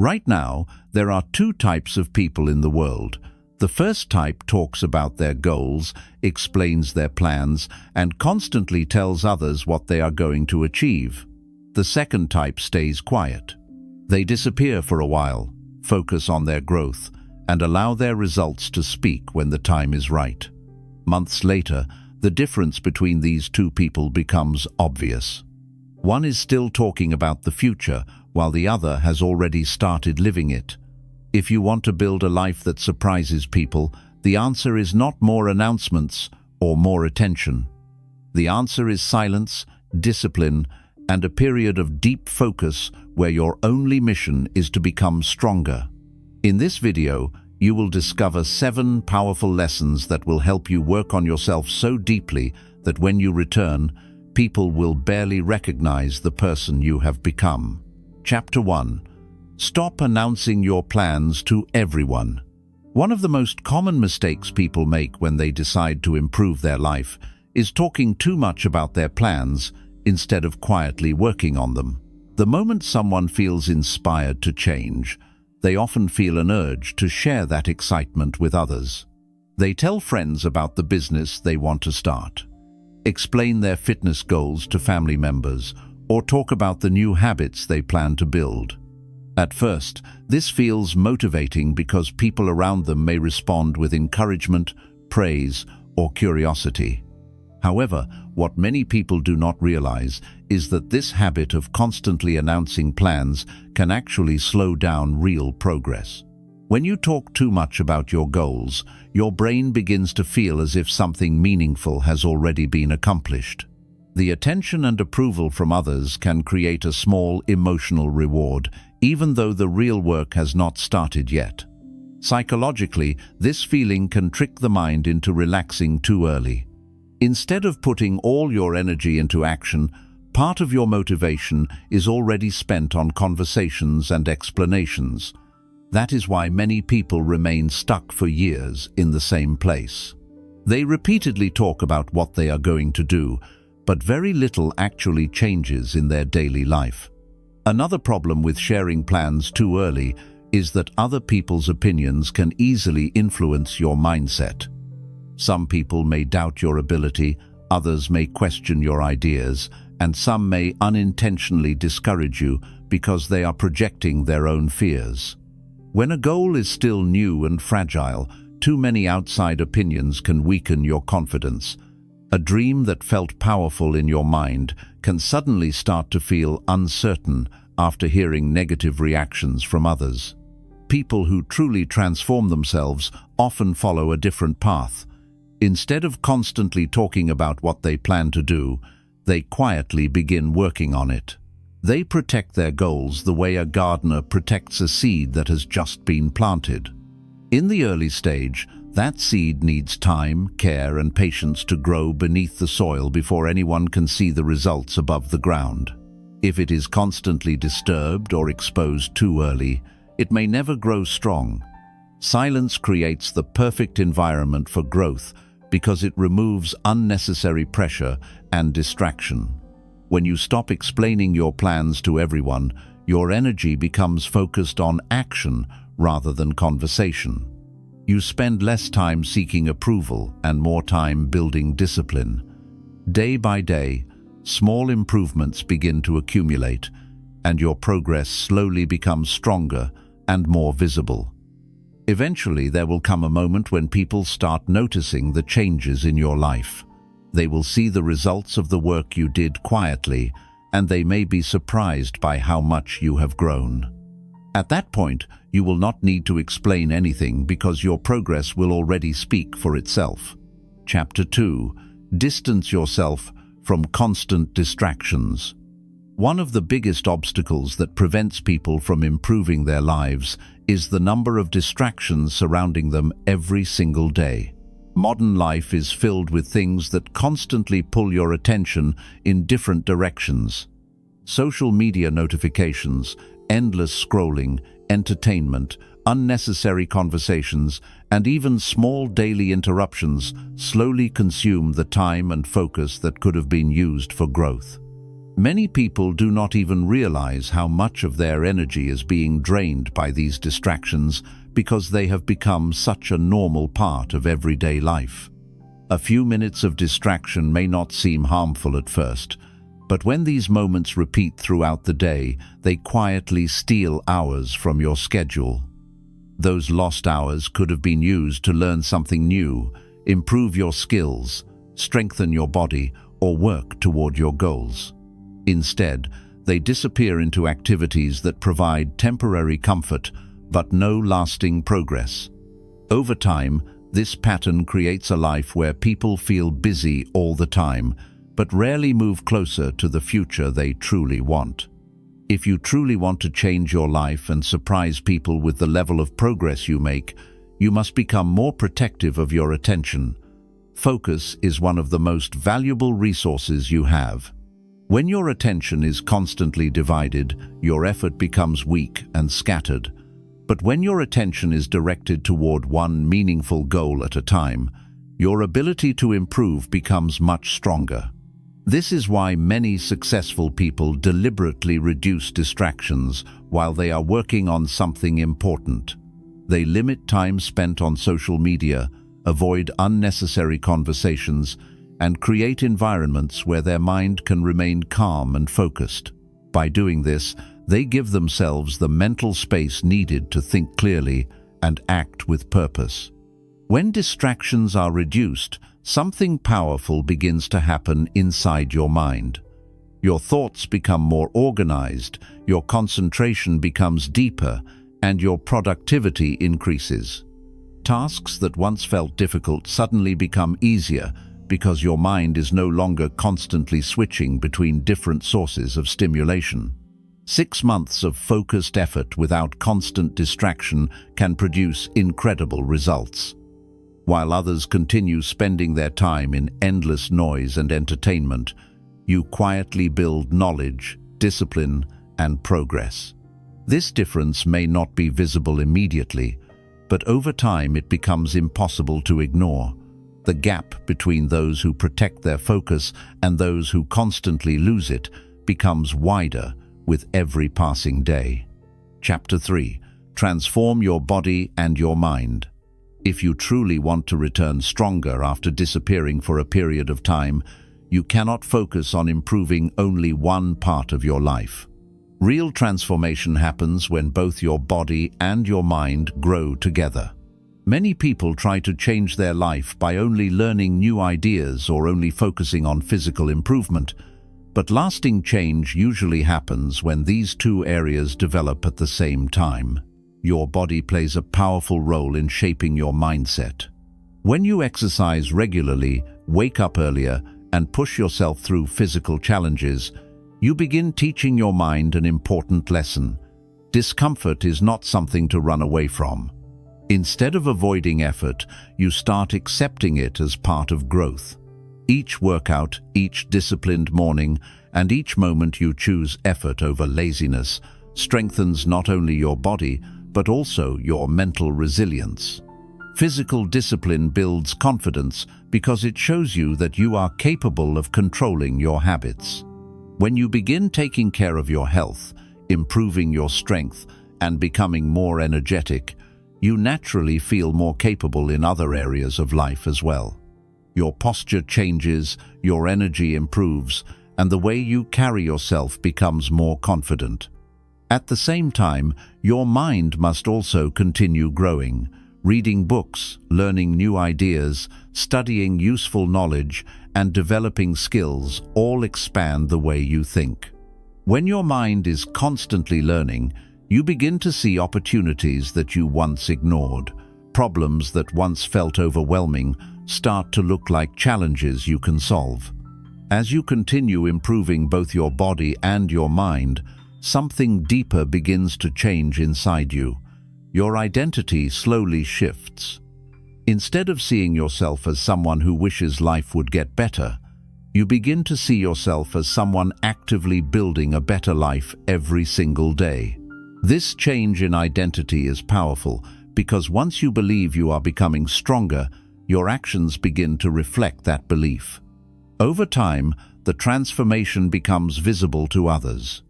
Right now, there are two types of people in the world. The first type talks about their goals, explains their plans, and constantly tells others what they are going to achieve. The second type stays quiet. They disappear for a while, focus on their growth, and allow their results to speak when the time is right. Months later, the difference between these two people becomes obvious. One is still talking about the future, while the other has already started living it. If you want to build a life that surprises people, the answer is not more announcements or more attention. The answer is silence, discipline, and a period of deep focus where your only mission is to become stronger. In this video, you will discover 7 powerful lessons that will help you work on yourself so deeply that when you return, people will barely recognize the person you have become. Chapter 1. Stop announcing your plans to everyone. One of the most common mistakes people make when they decide to improve their life is talking too much about their plans instead of quietly working on them. The moment someone feels inspired to change, they often feel an urge to share that excitement with others. They tell friends about the business they want to start, explain their fitness goals to family members, or talk about the new habits they plan to build. At first, this feels motivating because people around them may respond with encouragement, praise, or curiosity. However, what many people do not realize is that this habit of constantly announcing plans can actually slow down real progress. When you talk too much about your goals, your brain begins to feel as if something meaningful has already been accomplished. The attention and approval from others can create a small emotional reward, even though the real work has not started yet. Psychologically, this feeling can trick the mind into relaxing too early. Instead of putting all your energy into action, part of your motivation is already spent on conversations and explanations. That is why many people remain stuck for years in the same place. They repeatedly talk about what they are going to do, but very little actually changes in their daily life. Another problem with sharing plans too early is that other people's opinions can easily influence your mindset. Some people may doubt your ability, others may question your ideas, and some may unintentionally discourage you because they are projecting their own fears. When a goal is still new and fragile, too many outside opinions can weaken your confidence. A dream that felt powerful in your mind can suddenly start to feel uncertain after hearing negative reactions from others. People who truly transform themselves often follow a different path. Instead of constantly talking about what they plan to do, they quietly begin working on it. They protect their goals the way a gardener protects a seed that has just been planted. In the early stage, that seed needs time, care, and patience to grow beneath the soil before anyone can see the results above the ground. If it is constantly disturbed or exposed too early, it may never grow strong. Silence creates the perfect environment for growth because it removes unnecessary pressure and distraction. When you stop explaining your plans to everyone, your energy becomes focused on action rather than conversation. You spend less time seeking approval and more time building discipline. Day by day, small improvements begin to accumulate, and your progress slowly becomes stronger and more visible. Eventually, there will come a moment when people start noticing the changes in your life. They will see the results of the work you did quietly, and they may be surprised by how much you have grown. At that point, you will not need to explain anything because your progress will already speak for itself. Chapter 2. Distance yourself from constant distractions. One of the biggest obstacles that prevents people from improving their lives is the number of distractions surrounding them every single day. Modern life is filled with things that constantly pull your attention in different directions. Social media notifications, endless scrolling, entertainment, unnecessary conversations, and even small daily interruptions slowly consume the time and focus that could have been used for growth. Many people do not even realize how much of their energy is being drained by these distractions because they have become such a normal part of everyday life. A few minutes of distraction may not seem harmful at first, but when these moments repeat throughout the day, they quietly steal hours from your schedule. Those lost hours could have been used to learn something new, improve your skills, strengthen your body, or work toward your goals. Instead, they disappear into activities that provide temporary comfort but no lasting progress. Over time, this pattern creates a life where people feel busy all the time, but rarely move closer to the future they truly want. If you truly want to change your life and surprise people with the level of progress you make, you must become more protective of your attention. Focus is one of the most valuable resources you have. When your attention is constantly divided, your effort becomes weak and scattered. But when your attention is directed toward one meaningful goal at a time, your ability to improve becomes much stronger. This is why many successful people deliberately reduce distractions while they are working on something important. They limit time spent on social media, avoid unnecessary conversations, and create environments where their mind can remain calm and focused. By doing this, they give themselves the mental space needed to think clearly and act with purpose. When distractions are reduced, something powerful begins to happen inside your mind. Your thoughts become more organized, your concentration becomes deeper, and your productivity increases. Tasks that once felt difficult suddenly become easier because your mind is no longer constantly switching between different sources of stimulation. 6 months of focused effort without constant distraction can produce incredible results. While others continue spending their time in endless noise and entertainment, you quietly build knowledge, discipline, and progress. This difference may not be visible immediately, but over time it becomes impossible to ignore. The gap between those who protect their focus and those who constantly lose it becomes wider with every passing day. Chapter 3. Transform your body and your mind. If you truly want to return stronger after disappearing for a period of time, you cannot focus on improving only one part of your life. Real transformation happens when both your body and your mind grow together. Many people try to change their life by only learning new ideas or only focusing on physical improvement, but lasting change usually happens when these two areas develop at the same time. Your body plays a powerful role in shaping your mindset. When you exercise regularly, wake up earlier, and push yourself through physical challenges, you begin teaching your mind an important lesson. Discomfort is not something to run away from. Instead of avoiding effort, you start accepting it as part of growth. Each workout, each disciplined morning, and each moment you choose effort over laziness strengthens not only your body, but also your mental resilience. Physical discipline builds confidence because it shows you that you are capable of controlling your habits. When you begin taking care of your health, improving your strength, and becoming more energetic, you naturally feel more capable in other areas of life as well. Your posture changes, your energy improves, and the way you carry yourself becomes more confident. At the same time, your mind must also continue growing. Reading books, learning new ideas, studying useful knowledge, and developing skills all expand the way you think. When your mind is constantly learning, you begin to see opportunities that you once ignored. Problems that once felt overwhelming start to look like challenges you can solve. As you continue improving both your body and your mind, something deeper begins to change inside you. Your identity slowly shifts. Instead of seeing yourself as someone who wishes life would get better, you begin to see yourself as someone actively building a better life every single day. This change in identity is powerful because once you believe you are becoming stronger, your actions begin to reflect that belief. Over time, the transformation becomes visible to others.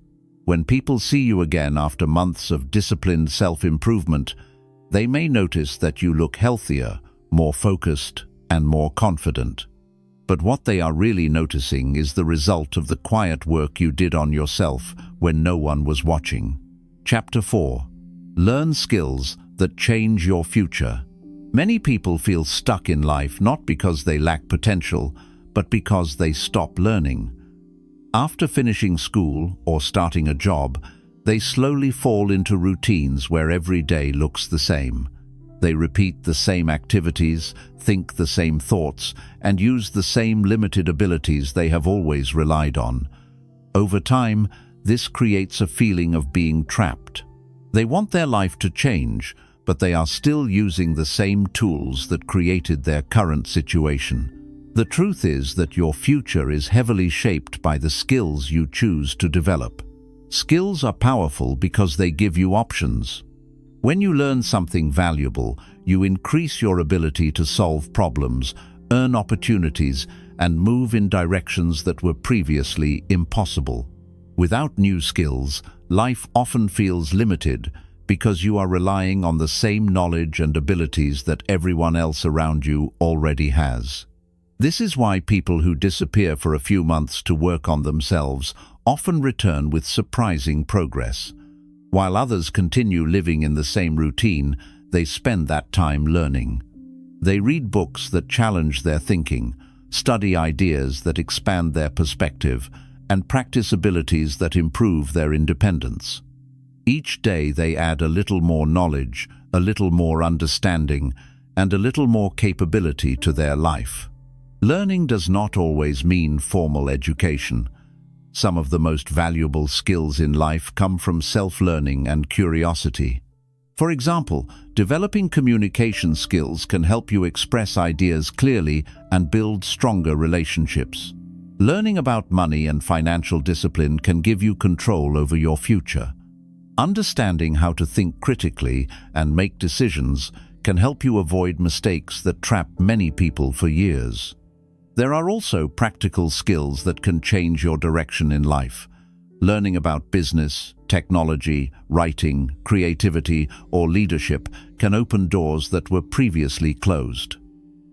When people see you again after months of disciplined self-improvement, they may notice that you look healthier, more focused, and more confident. But what they are really noticing is the result of the quiet work you did on yourself when no one was watching. Chapter 4. Learn skills that change your future. Many people feel stuck in life not because they lack potential, but because they stop learning. After finishing school or starting a job, they slowly fall into routines where every day looks the same. They repeat the same activities, think the same thoughts, and use the same limited abilities they have always relied on. Over time, this creates a feeling of being trapped. They want their life to change, but they are still using the same tools that created their current situation. The truth is that your future is heavily shaped by the skills you choose to develop. Skills are powerful because they give you options. When you learn something valuable, you increase your ability to solve problems, earn opportunities, and move in directions that were previously impossible. Without new skills, life often feels limited because you are relying on the same knowledge and abilities that everyone else around you already has. This is why people who disappear for a few months to work on themselves often return with surprising progress. While others continue living in the same routine, they spend that time learning. They read books that challenge their thinking, study ideas that expand their perspective, and practice abilities that improve their independence. Each day they add a little more knowledge, a little more understanding, and a little more capability to their life. Learning does not always mean formal education. Some of the most valuable skills in life come from self-learning and curiosity. For example, developing communication skills can help you express ideas clearly and build stronger relationships. Learning about money and financial discipline can give you control over your future. Understanding how to think critically and make decisions can help you avoid mistakes that trap many people for years. There are also practical skills that can change your direction in life. Learning about business, technology, writing, creativity, or leadership can open doors that were previously closed.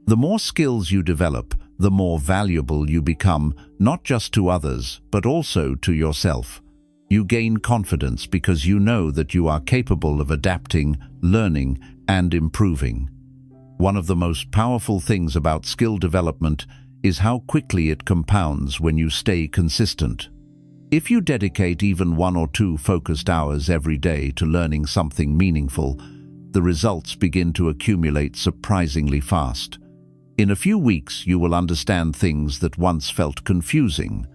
The more skills you develop, the more valuable you become, not just to others, but also to yourself. You gain confidence because you know that you are capable of adapting, learning, and improving. One of the most powerful things about skill development is how quickly it compounds when you stay consistent. If you dedicate even 1 or 2 focused hours every day to learning something meaningful, the results begin to accumulate surprisingly fast. In a few weeks, you will understand things that once felt confusing.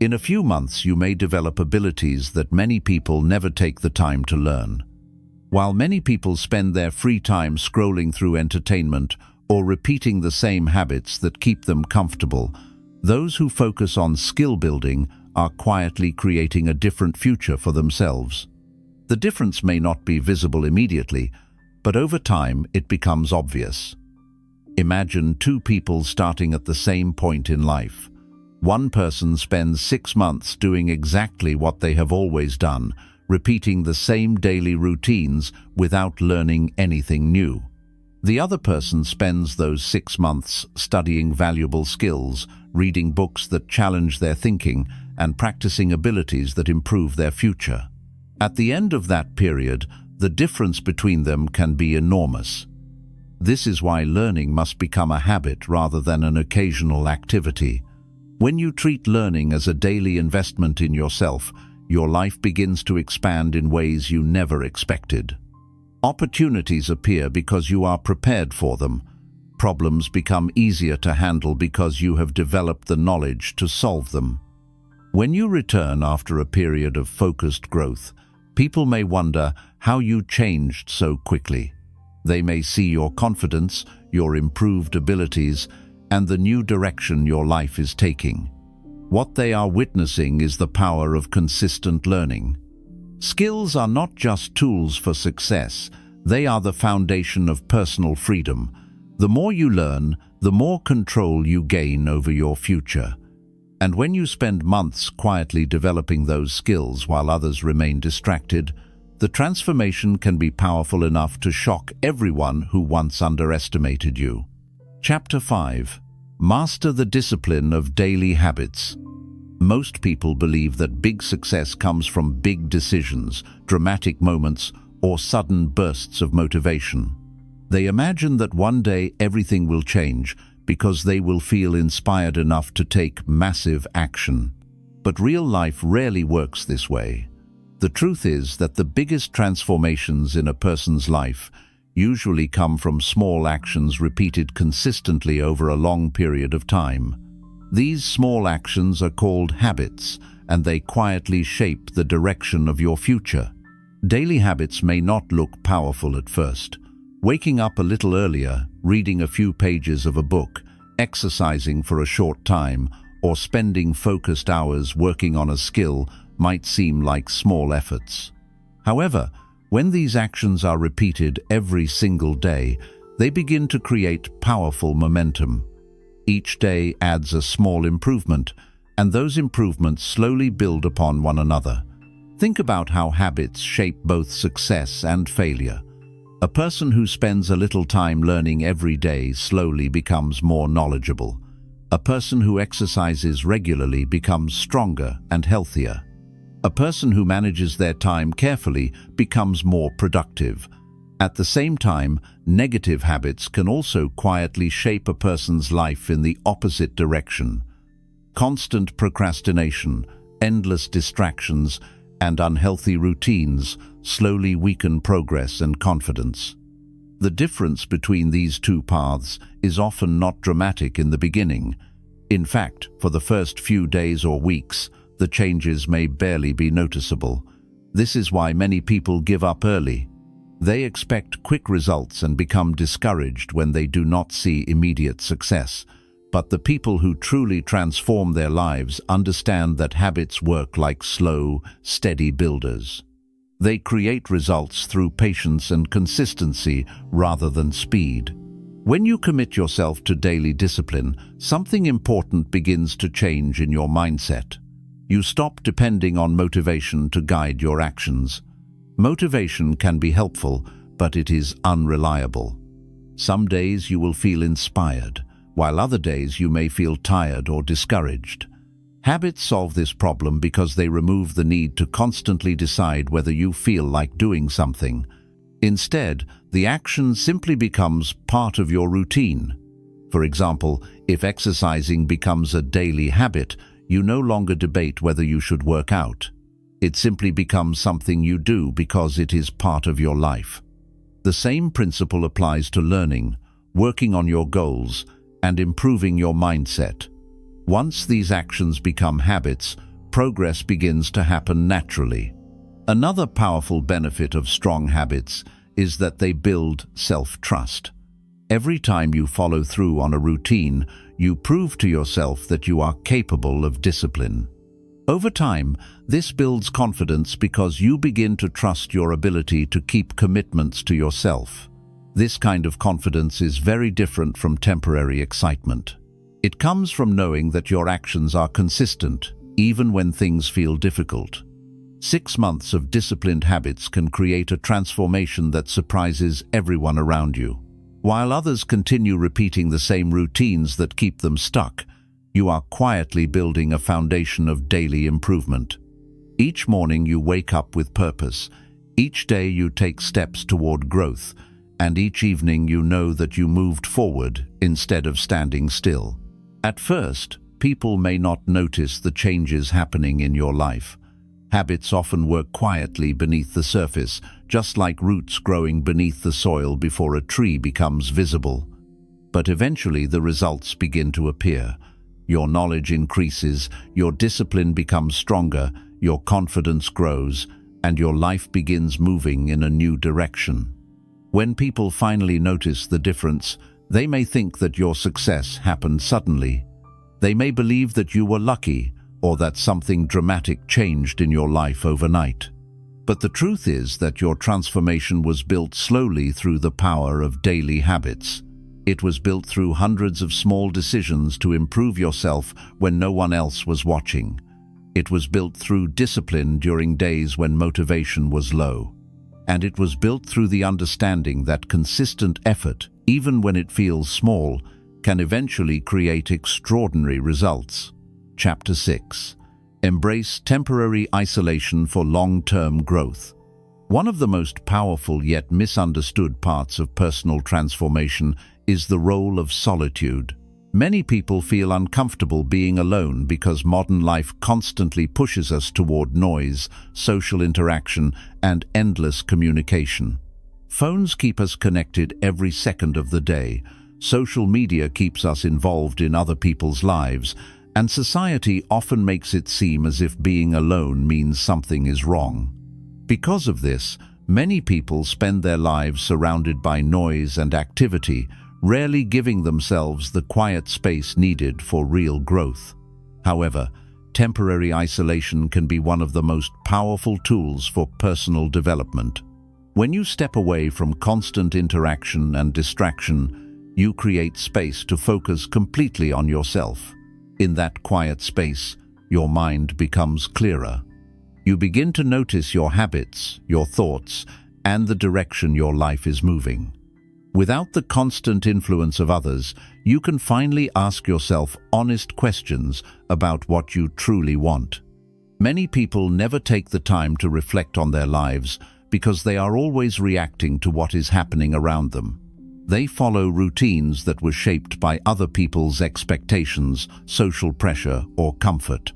In a few months, you may develop abilities that many people never take the time to learn. While many people spend their free time scrolling through entertainment or repeating the same habits that keep them comfortable, those who focus on skill building are quietly creating a different future for themselves. The difference may not be visible immediately, but over time it becomes obvious. Imagine 2 people starting at the same point in life. One person spends 6 months doing exactly what they have always done, repeating the same daily routines without learning anything new. The other person spends those 6 months studying valuable skills, reading books that challenge their thinking, and practicing abilities that improve their future. At the end of that period, the difference between them can be enormous. This is why learning must become a habit rather than an occasional activity. When you treat learning as a daily investment in yourself, your life begins to expand in ways you never expected. Opportunities appear because you are prepared for them. Problems become easier to handle because you have developed the knowledge to solve them. When you return after a period of focused growth, people may wonder how you changed so quickly. They may see your confidence, your improved abilities, and the new direction your life is taking. What they are witnessing is the power of consistent learning. Skills are not just tools for success, they are the foundation of personal freedom. The more you learn, the more control you gain over your future. And when you spend months quietly developing those skills while others remain distracted, the transformation can be powerful enough to shock everyone who once underestimated you. Chapter 5. Master the discipline of daily habits. Most people believe that big success comes from big decisions, dramatic moments, or sudden bursts of motivation. They imagine that one day everything will change because they will feel inspired enough to take massive action. But real life rarely works this way. The truth is that the biggest transformations in a person's life usually come from small actions repeated consistently over a long period of time. These small actions are called habits, and they quietly shape the direction of your future. Daily habits may not look powerful at first. Waking up a little earlier, reading a few pages of a book, exercising for a short time, or spending focused hours working on a skill might seem like small efforts. However, when these actions are repeated every single day, they begin to create powerful momentum. Each day adds a small improvement, and those improvements slowly build upon one another. Think about how habits shape both success and failure. A person who spends a little time learning every day slowly becomes more knowledgeable. A person who exercises regularly becomes stronger and healthier. A person who manages their time carefully becomes more productive. At the same time, negative habits can also quietly shape a person's life in the opposite direction. Constant procrastination, endless distractions, and unhealthy routines slowly weaken progress and confidence. The difference between these two paths is often not dramatic in the beginning. In fact, for the first few days or weeks, the changes may barely be noticeable. This is why many people give up early. They expect quick results and become discouraged when they do not see immediate success. But the people who truly transform their lives understand that habits work like slow, steady builders. They create results through patience and consistency rather than speed. When you commit yourself to daily discipline, something important begins to change in your mindset. You stop depending on motivation to guide your actions. Motivation can be helpful, but it is unreliable. Some days you will feel inspired, while other days you may feel tired or discouraged. Habits solve this problem because they remove the need to constantly decide whether you feel like doing something. Instead, the action simply becomes part of your routine. For example, if exercising becomes a daily habit, you no longer debate whether you should work out. It simply becomes something you do because it is part of your life. The same principle applies to learning, working on your goals, and improving your mindset. Once these actions become habits, progress begins to happen naturally. Another powerful benefit of strong habits is that they build self-trust. Every time you follow through on a routine, you prove to yourself that you are capable of discipline. Over time, this builds confidence because you begin to trust your ability to keep commitments to yourself. This kind of confidence is very different from temporary excitement. It comes from knowing that your actions are consistent, even when things feel difficult. 6 months of disciplined habits can create a transformation that surprises everyone around you. While others continue repeating the same routines that keep them stuck, you are quietly building a foundation of daily improvement. Each morning you wake up with purpose. Each day you take steps toward growth, and each evening you know that you moved forward instead of standing still. At first, people may not notice the changes happening in your life. Habits often work quietly beneath the surface, just like roots growing beneath the soil before a tree becomes visible. But eventually the results begin to appear. Your knowledge increases, your discipline becomes stronger, your confidence grows, and your life begins moving in a new direction. When people finally notice the difference, they may think that your success happened suddenly. They may believe that you were lucky or that something dramatic changed in your life overnight. But the truth is that your transformation was built slowly through the power of daily habits. It was built through hundreds of small decisions to improve yourself when no one else was watching. It was built through discipline during days when motivation was low. And it was built through the understanding that consistent effort, even when it feels small, can eventually create extraordinary results. Chapter 6. Embrace temporary isolation for long-term growth. One of the most powerful yet misunderstood parts of personal transformation is the role of solitude. Many people feel uncomfortable being alone because modern life constantly pushes us toward noise, social interaction, and endless communication. Phones keep us connected every second of the day, social media keeps us involved in other people's lives, and society often makes it seem as if being alone means something is wrong. Because of this, many people spend their lives surrounded by noise and activity, rarely giving themselves the quiet space needed for real growth. However, temporary isolation can be one of the most powerful tools for personal development. When you step away from constant interaction and distraction, you create space to focus completely on yourself. In that quiet space, your mind becomes clearer. You begin to notice your habits, your thoughts, and the direction your life is moving. Without the constant influence of others, you can finally ask yourself honest questions about what you truly want. Many people never take the time to reflect on their lives because they are always reacting to what is happening around them. They follow routines that were shaped by other people's expectations, social pressure, or comfort.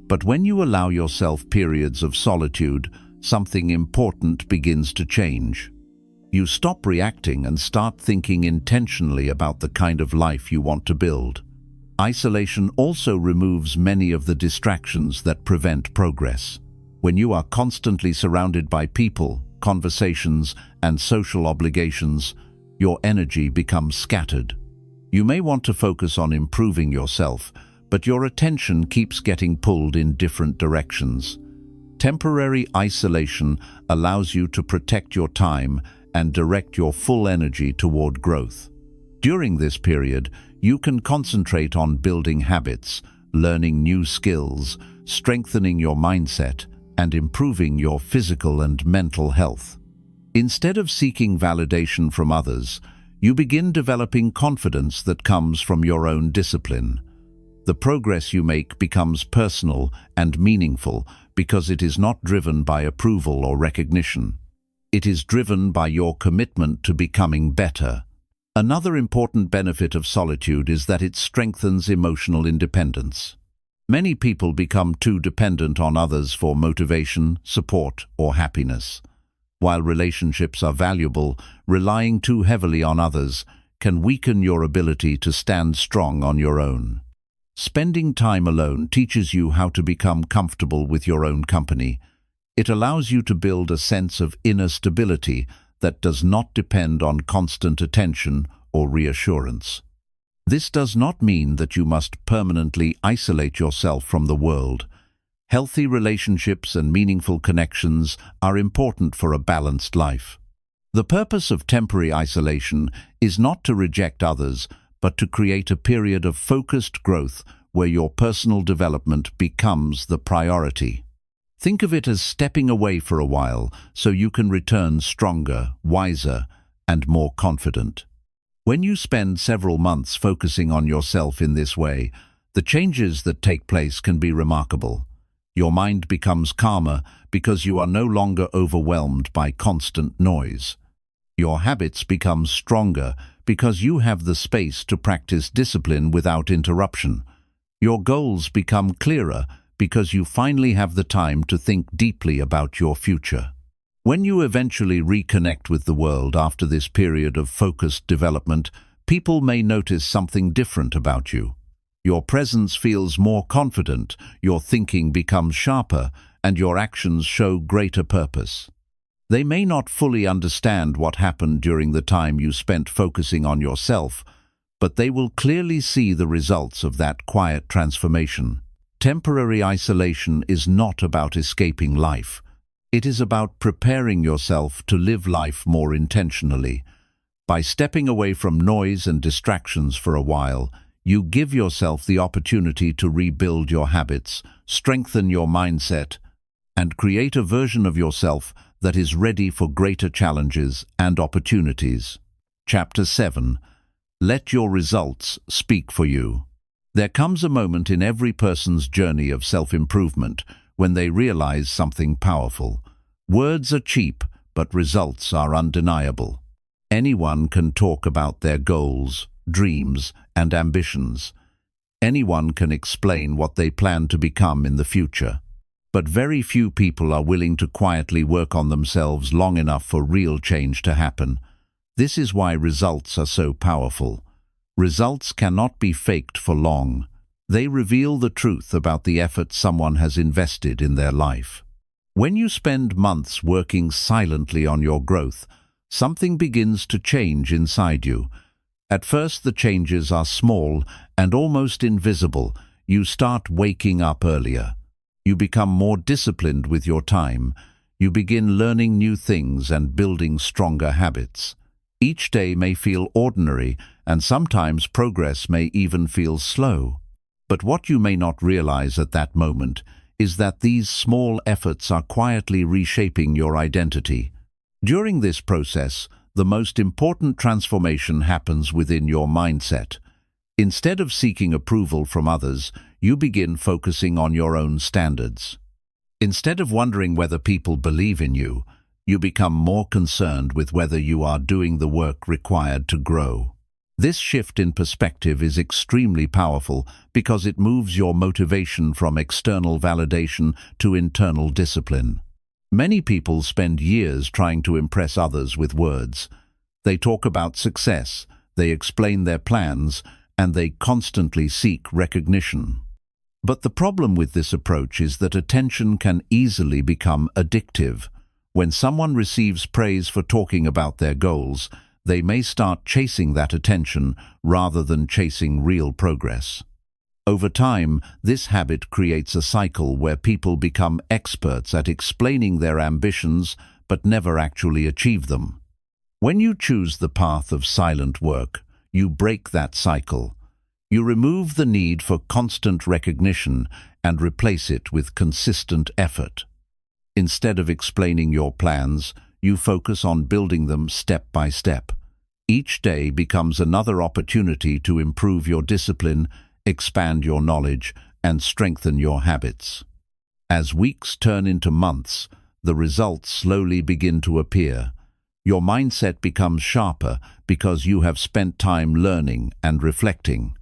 But when you allow yourself periods of solitude, something important begins to change. You stop reacting and start thinking intentionally about the kind of life you want to build. Isolation also removes many of the distractions that prevent progress. When you are constantly surrounded by people, conversations, and social obligations, your energy becomes scattered. You may want to focus on improving yourself, but your attention keeps getting pulled in different directions. Temporary isolation allows you to protect your time and direct your full energy toward growth. During this period, you can concentrate on building habits, learning new skills, strengthening your mindset, and improving your physical and mental health. Instead of seeking validation from others, you begin developing confidence that comes from your own discipline. The progress you make becomes personal and meaningful because it is not driven by approval or recognition. It is driven by your commitment to becoming better. Another important benefit of solitude is that it strengthens emotional independence. Many people become too dependent on others for motivation, support, or happiness. While relationships are valuable, relying too heavily on others can weaken your ability to stand strong on your own. Spending time alone teaches you how to become comfortable with your own company. It allows you to build a sense of inner stability that does not depend on constant attention or reassurance. This does not mean that you must permanently isolate yourself from the world. Healthy relationships and meaningful connections are important for a balanced life. The purpose of temporary isolation is not to reject others, but to create a period of focused growth where your personal development becomes the priority. Think of it as stepping away for a while so you can return stronger, wiser, and more confident. When you spend several months focusing on yourself in this way, the changes that take place can be remarkable. Your mind becomes calmer because you are no longer overwhelmed by constant noise. Your habits become stronger because you have the space to practice discipline without interruption. Your goals become clearer because you finally have the time to think deeply about your future. When you eventually reconnect with the world after this period of focused development, people may notice something different about you. Your presence feels more confident, your thinking becomes sharper, and your actions show greater purpose. They may not fully understand what happened during the time you spent focusing on yourself, but they will clearly see the results of that quiet transformation. Temporary isolation is not about escaping life. It is about preparing yourself to live life more intentionally. By stepping away from noise and distractions for a while, you give yourself the opportunity to rebuild your habits, strengthen your mindset, and create a version of yourself that is ready for greater challenges and opportunities. Chapter 7. Let your results speak for you. There comes a moment in every person's journey of self-improvement when they realize something powerful. Words are cheap, but results are undeniable. Anyone can talk about their goals, dreams, and ambitions. Anyone can explain what they plan to become in the future. But very few people are willing to quietly work on themselves long enough for real change to happen. This is why results are so powerful. Results cannot be faked for long. They reveal the truth about the effort someone has invested in their life. When you spend months working silently on your growth, something begins to change inside you. At first, the changes are small and almost invisible. You start waking up earlier. You become more disciplined with your time. You begin learning new things and building stronger habits. Each day may feel ordinary, and sometimes progress may even feel slow. But what you may not realize at that moment is that these small efforts are quietly reshaping your identity. During this process, the most important transformation happens within your mindset. Instead of seeking approval from others, you begin focusing on your own standards. Instead of wondering whether people believe in you, you become more concerned with whether you are doing the work required to grow. This shift in perspective is extremely powerful because it moves your motivation from external validation to internal discipline. Many people spend years trying to impress others with words. They talk about success, they explain their plans, and they constantly seek recognition. But the problem with this approach is that attention can easily become addictive. When someone receives praise for talking about their goals, they may start chasing that attention rather than chasing real progress. Over time, this habit creates a cycle where people become experts at explaining their ambitions but never actually achieve them. When you choose the path of silent work, you break that cycle. You remove the need for constant recognition and replace it with consistent effort. Instead of explaining your plans, you focus on building them step by step. Each day becomes another opportunity to improve your discipline, expand your knowledge, and strengthen your habits. As weeks turn into months, the results slowly begin to appear. Your mindset becomes sharper because you have spent time learning and reflecting.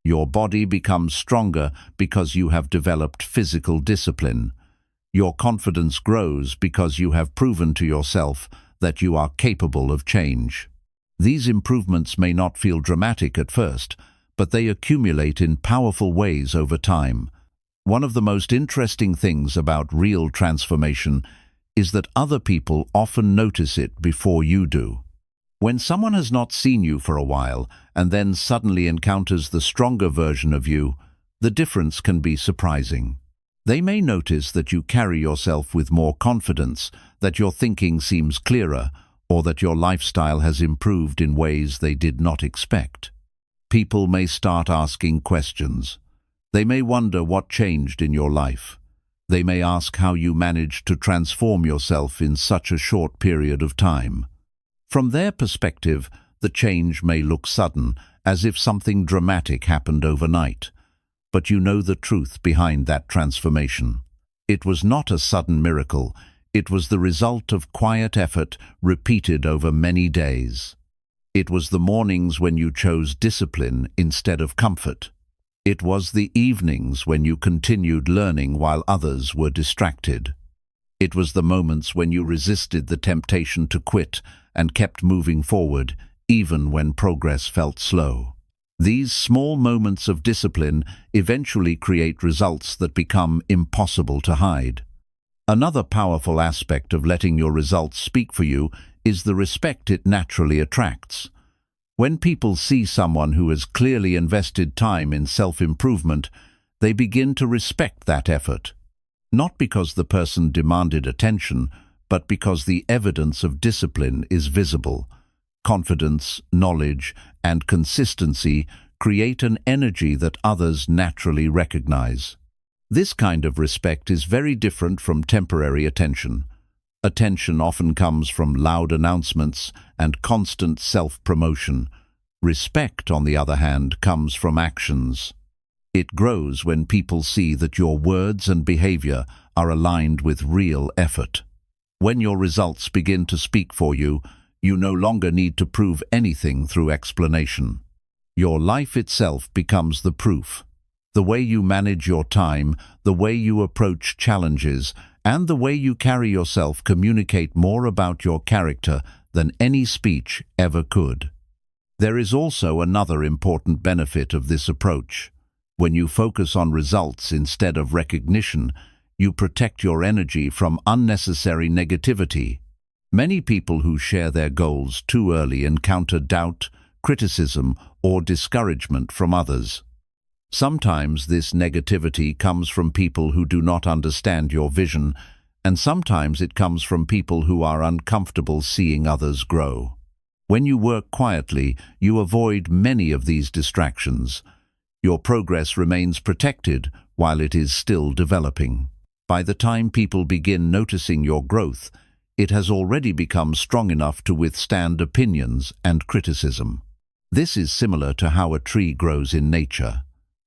Your body becomes stronger because you have developed physical discipline. Your confidence grows because you have proven to yourself that you are capable of change. These improvements may not feel dramatic at first, but they accumulate in powerful ways over time. One of the most interesting things about real transformation is that other people often notice it before you do. When someone has not seen you for a while and then suddenly encounters the stronger version of you, the difference can be surprising. They may notice that you carry yourself with more confidence, that your thinking seems clearer, or that your lifestyle has improved in ways they did not expect. People may start asking questions. They may wonder what changed in your life. They may ask how you managed to transform yourself in such a short period of time. From their perspective, the change may look sudden, as if something dramatic happened overnight. But you know the truth behind that transformation. It was not a sudden miracle. It was the result of quiet effort repeated over many days. It was the mornings when you chose discipline instead of comfort. It was the evenings when you continued learning while others were distracted. It was the moments when you resisted the temptation to quit and kept moving forward, even when progress felt slow. These small moments of discipline eventually create results that become impossible to hide. Another powerful aspect of letting your results speak for you is the respect it naturally attracts. When people see someone who has clearly invested time in self-improvement, they begin to respect that effort. Not because the person demanded attention, but because the evidence of discipline is visible. confidence, knowledge, and consistency create an energy that others naturally recognize. This kind of respect is very different from temporary attention. Attention often comes from loud announcements and constant self-promotion. Respect, on the other hand, comes from actions. It grows when people see that your words and behavior are aligned with real effort. When your results begin to speak for you, you no longer need to prove anything through explanation. Your life itself becomes the proof. The way you manage your time, the way you approach challenges, and the way you carry yourself communicate more about your character than any speech ever could. There is also another important benefit of this approach. When you focus on results instead of recognition, you protect your energy from unnecessary negativity. Many people who share their goals too early encounter doubt, criticism, or discouragement from others. Sometimes this negativity comes from people who do not understand your vision, and sometimes it comes from people who are uncomfortable seeing others grow. When you work quietly, you avoid many of these distractions. Your progress remains protected while it is still developing. By the time people begin noticing your growth, it has already become strong enough to withstand opinions and criticism. This is similar to how a tree grows in nature.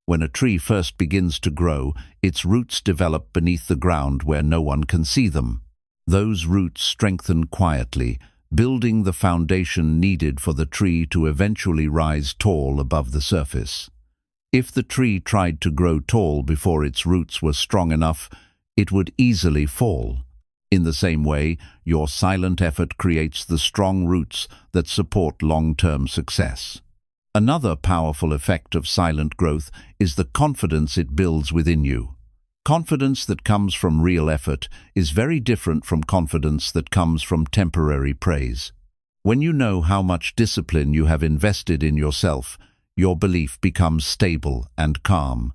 When a tree first begins to grow, its roots develop beneath the ground where no one can see them. Those roots strengthen quietly, building the foundation needed for the tree to eventually rise tall above the surface. If the tree tried to grow tall before its roots were strong enough, it would easily fall. In the same way, your silent effort creates the strong roots that support long-term success. Another powerful effect of silent growth is the confidence it builds within you. Confidence that comes from real effort is very different from confidence that comes from temporary praise. When you know how much discipline you have invested in yourself, your belief becomes stable and calm.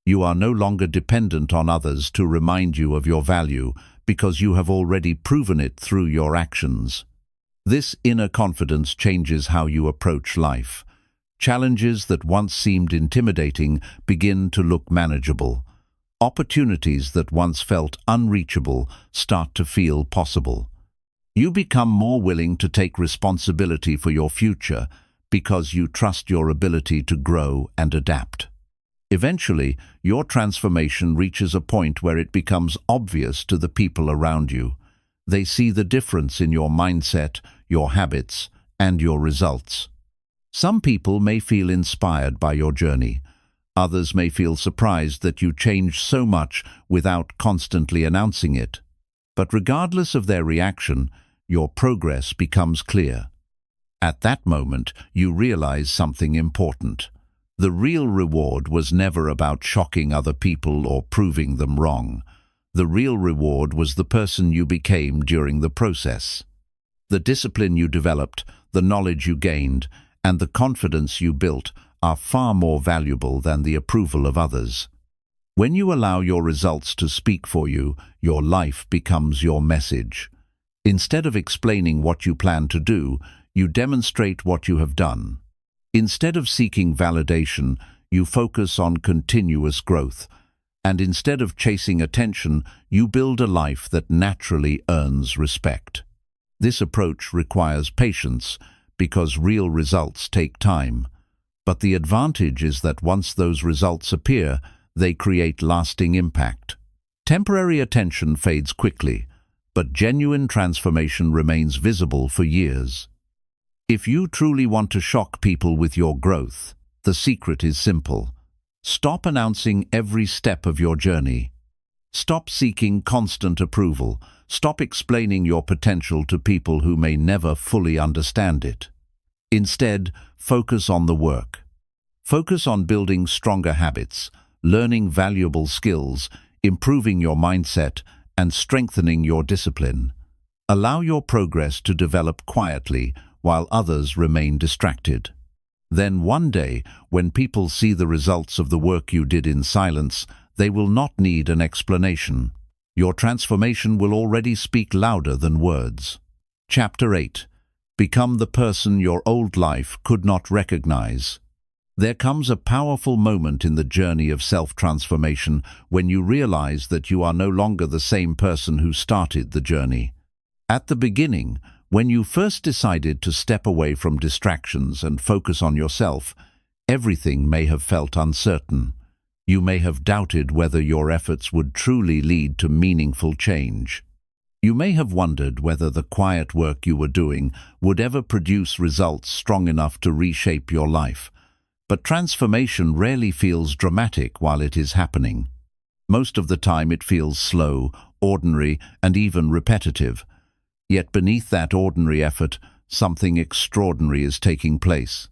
You are no longer dependent on others to remind you of your value because you have already proven it through your actions. This inner confidence changes how you approach life. Challenges that once seemed intimidating begin to look manageable. Opportunities that once felt unreachable start to feel possible. You become more willing to take responsibility for your future because you trust your ability to grow and adapt. Eventually, your transformation reaches a point where it becomes obvious to the people around you. They see the difference in your mindset, your habits, and your results. Some people may feel inspired by your journey. Others may feel surprised that you changed so much without constantly announcing it. But regardless of their reaction, your progress becomes clear. At that moment, you realize something important. The real reward was never about shocking other people or proving them wrong. The real reward was the person you became during the process. The discipline you developed, the knowledge you gained, and the confidence you built are far more valuable than the approval of others. When you allow your results to speak for you, your life becomes your message. Instead of explaining what you plan to do, you demonstrate what you have done. Instead of seeking validation, you focus on continuous growth. And instead of chasing attention, you build a life that naturally earns respect. This approach requires patience because real results take time. But the advantage is that once those results appear, they create lasting impact. Temporary attention fades quickly, but genuine transformation remains visible for years. If you truly want to shock people with your growth, the secret is simple. Stop announcing every step of your journey. Stop seeking constant approval. Stop explaining your potential to people who may never fully understand it. Instead, focus on the work. Focus on building stronger habits, learning valuable skills, improving your mindset, and strengthening your discipline. Allow your progress to develop quietly while others remain distracted. Then one day, when people see the results of the work you did in silence, they will not need an explanation. Your transformation will already speak louder than words. Chapter 8. become the person your old life could not recognize. There comes a powerful moment in the journey of self-transformation when you realize that you are no longer the same person who started the journey. At the beginning, when you first decided to step away from distractions and focus on yourself, everything may have felt uncertain. You may have doubted whether your efforts would truly lead to meaningful change. You may have wondered whether the quiet work you were doing would ever produce results strong enough to reshape your life. But transformation rarely feels dramatic while it is happening. Most of the time it feels slow, ordinary, and even repetitive. Yet beneath that ordinary effort, something extraordinary is taking place.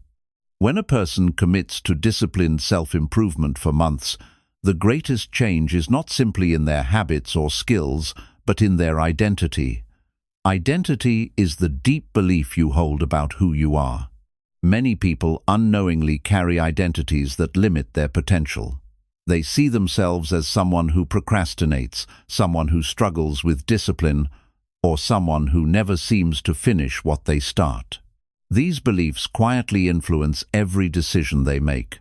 When a person commits to disciplined self-improvement for months, the greatest change is not simply in their habits or skills, but in their identity. Identity is the deep belief you hold about who you are. Many people unknowingly carry identities that limit their potential. They see themselves as someone who procrastinates, someone who struggles with discipline, or someone who never seems to finish what they start. These beliefs quietly influence every decision they make.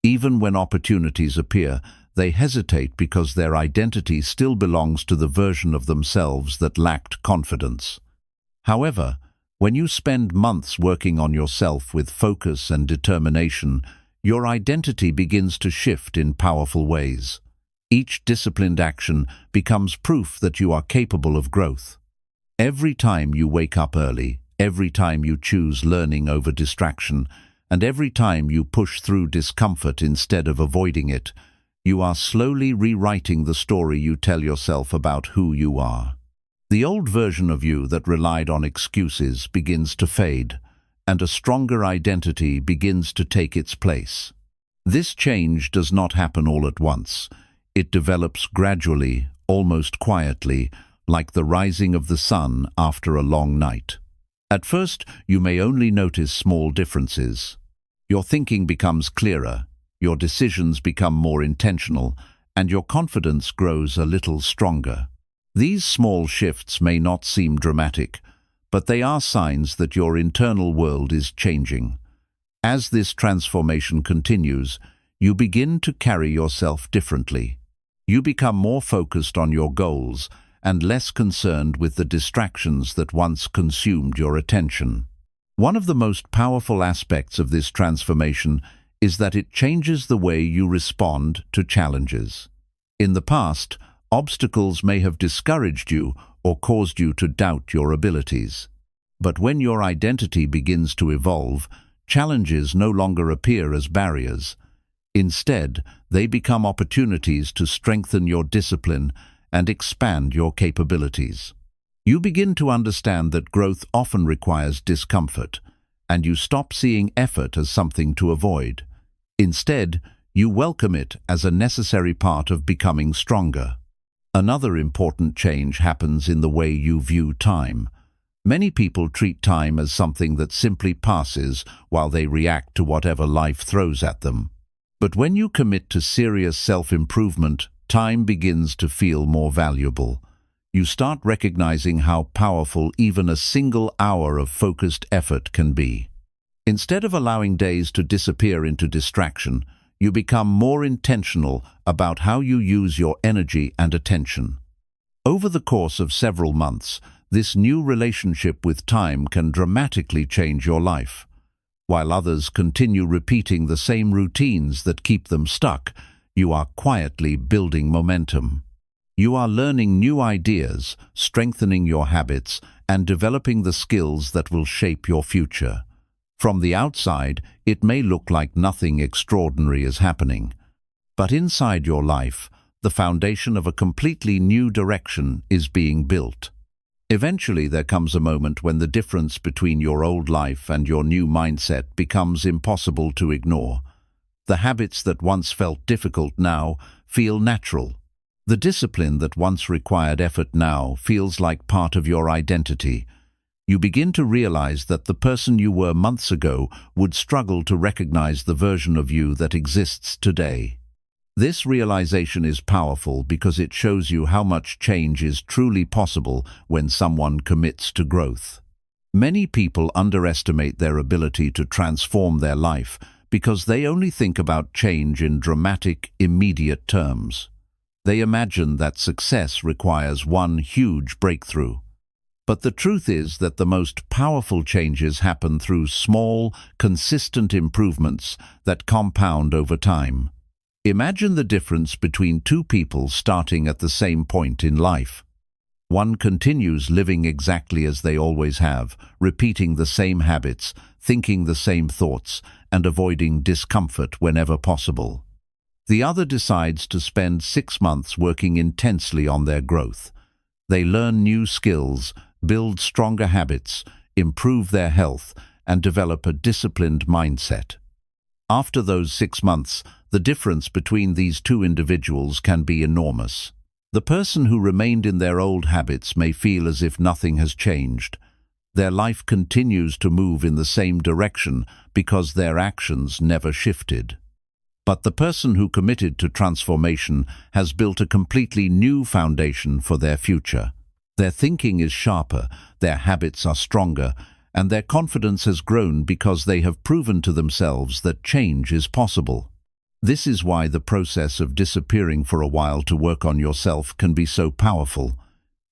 Even when opportunities appear, they hesitate because their identity still belongs to the version of themselves that lacked confidence. However, when you spend months working on yourself with focus and determination, your identity begins to shift in powerful ways. Each disciplined action becomes proof that you are capable of growth. Every time you wake up early, every time you choose learning over distraction, and every time you push through discomfort instead of avoiding it, you are slowly rewriting the story you tell yourself about who you are. The old version of you that relied on excuses begins to fade, and a stronger identity begins to take its place. This change does not happen all at once. It develops gradually, almost quietly, like the rising of the sun after a long night. At first, you may only notice small differences. Your thinking becomes clearer, your decisions become more intentional, and your confidence grows a little stronger. These small shifts may not seem dramatic, but they are signs that your internal world is changing. As this transformation continues, you begin to carry yourself differently. You become more focused on your goals and less concerned with the distractions that once consumed your attention. One of the most powerful aspects of this transformation is that it changes the way you respond to challenges. In the past, obstacles may have discouraged you or caused you to doubt your abilities. But when your identity begins to evolve, challenges no longer appear as barriers. Instead, they become opportunities to strengthen your discipline and expand your capabilities. You begin to understand that growth often requires discomfort, and you stop seeing effort as something to avoid. Instead, you welcome it as a necessary part of becoming stronger. Another important change happens in the way you view time. Many people treat time as something that simply passes while they react to whatever life throws at them. But when you commit to serious self-improvement, time begins to feel more valuable. You start recognizing how powerful even a single hour of focused effort can be. Instead of allowing days to disappear into distraction, you become more intentional about how you use your energy and attention. Over the course of several months, this new relationship with time can dramatically change your life. While others continue repeating the same routines that keep them stuck, you are quietly building momentum. You are learning new ideas, strengthening your habits, and developing the skills that will shape your future. From the outside, it may look like nothing extraordinary is happening. But inside your life, the foundation of a completely new direction is being built. Eventually, there comes a moment when the difference between your old life and your new mindset becomes impossible to ignore. The habits that once felt difficult now feel natural. The discipline that once required effort now feels like part of your identity. You begin to realize that the person you were months ago would struggle to recognize the version of you that exists today. This realization is powerful because it shows you how much change is truly possible when someone commits to growth. Many people underestimate their ability to transform their life because they only think about change in dramatic, immediate terms. They imagine that success requires one huge breakthrough. But the truth is that the most powerful changes happen through small, consistent improvements that compound over time. Imagine the difference between two people starting at the same point in life. One continues living exactly as they always have, repeating the same habits, thinking the same thoughts, and avoiding discomfort whenever possible. The other decides to spend 6 months working intensely on their growth. They learn new skills, build stronger habits, improve their health, and develop a disciplined mindset. After those 6 months, the difference between these two individuals can be enormous. The person who remained in their old habits may feel as if nothing has changed. Their life continues to move in the same direction because their actions never shifted. But the person who committed to transformation has built a completely new foundation for their future. Their thinking is sharper, their habits are stronger, and their confidence has grown because they have proven to themselves that change is possible. This is why the process of disappearing for a while to work on yourself can be so powerful.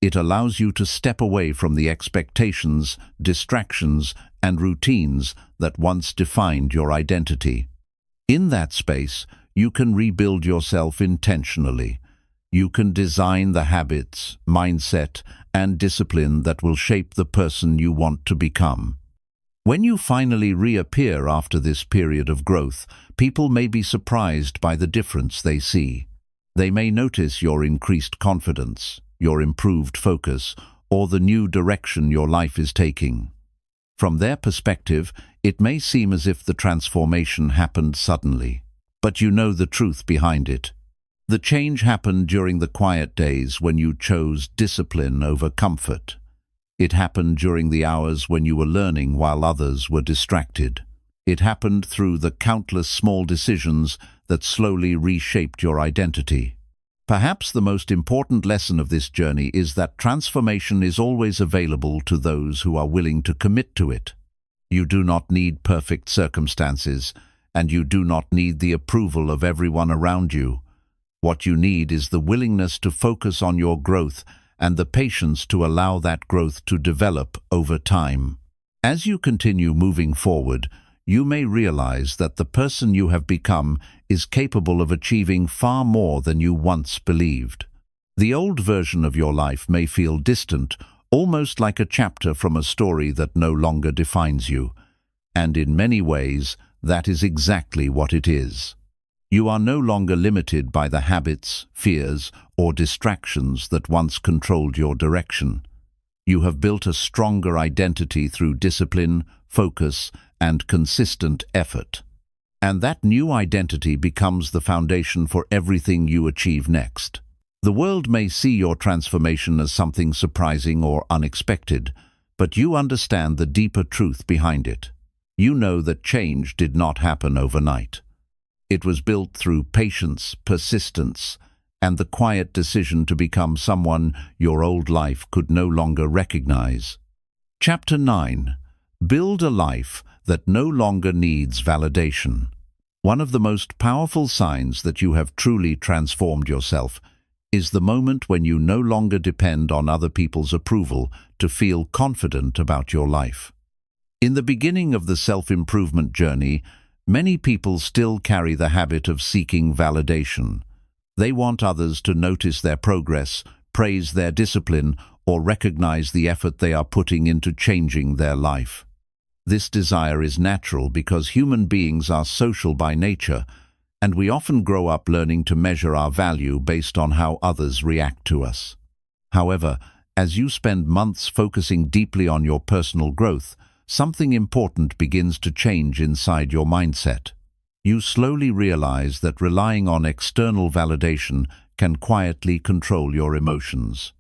It allows you to step away from the expectations, distractions, and routines that once defined your identity. In that space, you can rebuild yourself intentionally. You can design the habits, mindset, and discipline that will shape the person you want to become. When you finally reappear after this period of growth, people may be surprised by the difference they see. They may notice your increased confidence, your improved focus, or the new direction your life is taking. From their perspective, it may seem as if the transformation happened suddenly, but you know the truth behind it. The change happened during the quiet days when you chose discipline over comfort. It happened during the hours when you were learning while others were distracted. It happened through the countless small decisions that slowly reshaped your identity. Perhaps the most important lesson of this journey is that transformation is always available to those who are willing to commit to it. You do not need perfect circumstances, and you do not need the approval of everyone around you. What you need is the willingness to focus on your growth and the patience to allow that growth to develop over time. As you continue moving forward, you may realize that the person you have become is capable of achieving far more than you once believed. The old version of your life may feel distant, almost like a chapter from a story that no longer defines you. And in many ways, that is exactly what it is. You are no longer limited by the habits, fears, or distractions that once controlled your direction. You have built a stronger identity through discipline, focus, and consistent effort. And that new identity becomes the foundation for everything you achieve next. The world may see your transformation as something surprising or unexpected, but you understand the deeper truth behind it. You know that change did not happen overnight. It was built through patience, persistence, and the quiet decision to become someone your old life could no longer recognize. Chapter 9. Build a life that no longer needs validation. One of the most powerful signs that you have truly transformed yourself is the moment when you no longer depend on other people's approval to feel confident about your life. In the beginning of the self-improvement journey, many people still carry the habit of seeking validation. They want others to notice their progress, praise their discipline, or recognize the effort they are putting into changing their life. This desire is natural because human beings are social by nature, and we often grow up learning to measure our value based on how others react to us. However, as you spend months focusing deeply on your personal growth, something important begins to change inside your mindset. You slowly realize that relying on external validation can quietly control your emotions.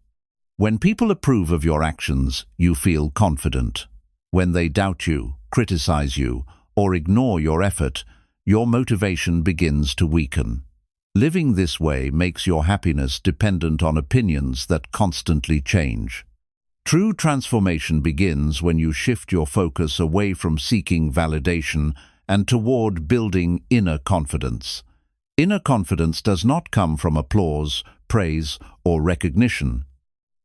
When people approve of your actions, you feel confident. When they doubt you, criticize you, or ignore your effort, your motivation begins to weaken. Living this way makes your happiness dependent on opinions that constantly change. True transformation begins when you shift your focus away from seeking validation and toward building inner confidence. Inner confidence does not come from applause, praise, or recognition.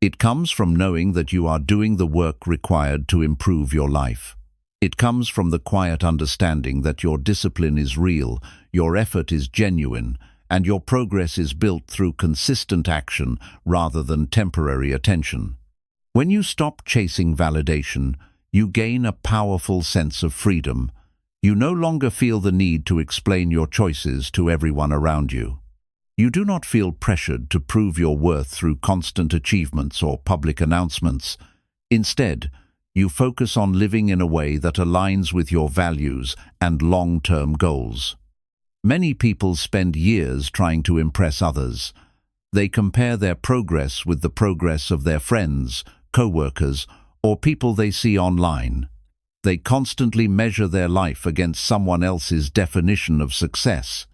It comes from knowing that you are doing the work required to improve your life. It comes from the quiet understanding that your discipline is real, your effort is genuine, and your progress is built through consistent action rather than temporary attention. When you stop chasing validation, you gain a powerful sense of freedom. You no longer feel the need to explain your choices to everyone around you. You do not feel pressured to prove your worth through constant achievements or public announcements. Instead, you focus on living in a way that aligns with your values and long-term goals. Many people spend years trying to impress others. They compare their progress with the progress of their friends, co-workers, or people they see online. They constantly measure their life against someone else's definition of success.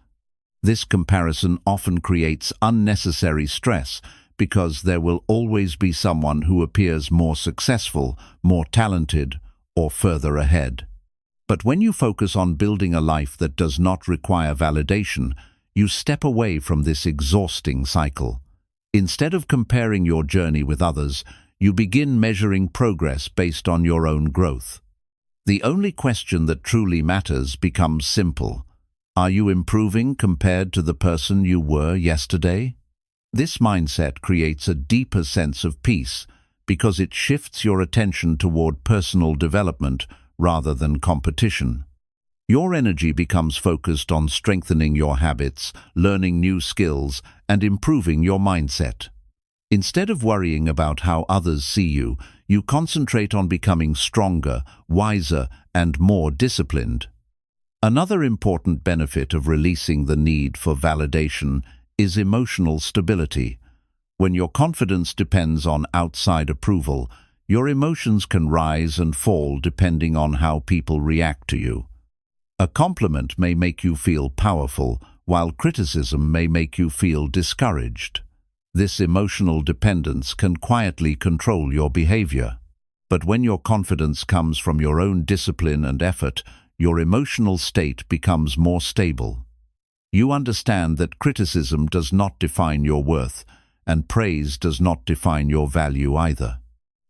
This comparison often creates unnecessary stress because there will always be someone who appears more successful, more talented, or further ahead. But when you focus on building a life that does not require validation, you step away from this exhausting cycle. Instead of comparing your journey with others, you begin measuring progress based on your own growth. The only question that truly matters becomes simple. Are you improving compared to the person you were yesterday? This mindset creates a deeper sense of peace because it shifts your attention toward personal development rather than competition. Your energy becomes focused on strengthening your habits, learning new skills, and improving your mindset. Instead of worrying about how others see you, you concentrate on becoming stronger, wiser, and more disciplined. Another important benefit of releasing the need for validation is emotional stability. When your confidence depends on outside approval, your emotions can rise and fall depending on how people react to you. A compliment may make you feel powerful, while criticism may make you feel discouraged. This emotional dependence can quietly control your behavior. But when your confidence comes from your own discipline and effort, your emotional state becomes more stable. You understand that criticism does not define your worth, and praise does not define your value either.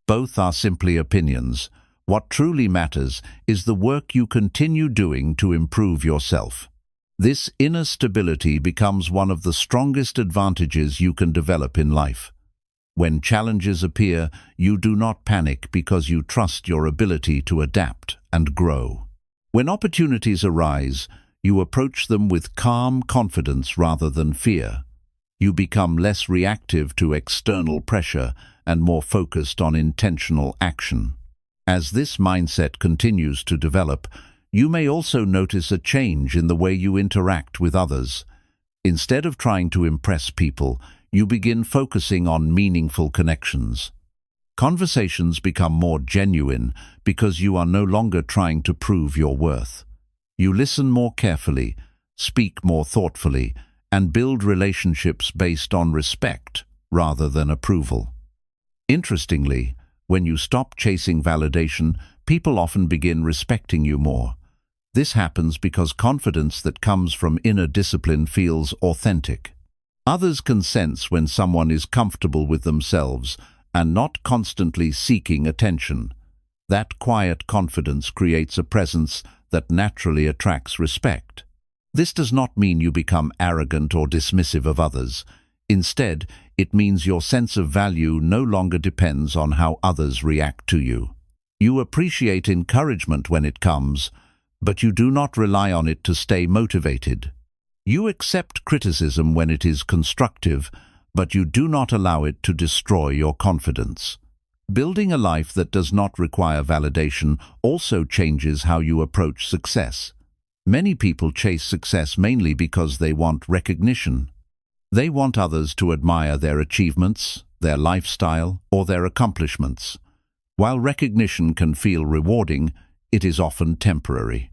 Both are simply opinions. What truly matters is the work you continue doing to improve yourself. This inner stability becomes one of the strongest advantages you can develop in life. When challenges appear, you do not panic because you trust your ability to adapt and grow. When opportunities arise, you approach them with calm confidence rather than fear. You become less reactive to external pressure and more focused on intentional action. As this mindset continues to develop, you may also notice a change in the way you interact with others. Instead of trying to impress people, you begin focusing on meaningful connections. Conversations become more genuine because you are no longer trying to prove your worth. You listen more carefully, speak more thoughtfully, and build relationships based on respect rather than approval. Interestingly, when you stop chasing validation, people often begin respecting you more. This happens because confidence that comes from inner discipline feels authentic. Others can sense when someone is comfortable with themselves and not constantly seeking attention. That quiet confidence creates a presence that naturally attracts respect. This does not mean you become arrogant or dismissive of others. Instead, it means your sense of value no longer depends on how others react to you. You appreciate encouragement when it comes, but you do not rely on it to stay motivated. You accept criticism when it is constructive, but you do not allow it to destroy your confidence. Building a life that does not require validation also changes how you approach success. Many people chase success mainly because they want recognition. They want others to admire their achievements, their lifestyle, or their accomplishments. While recognition can feel rewarding, it is often temporary.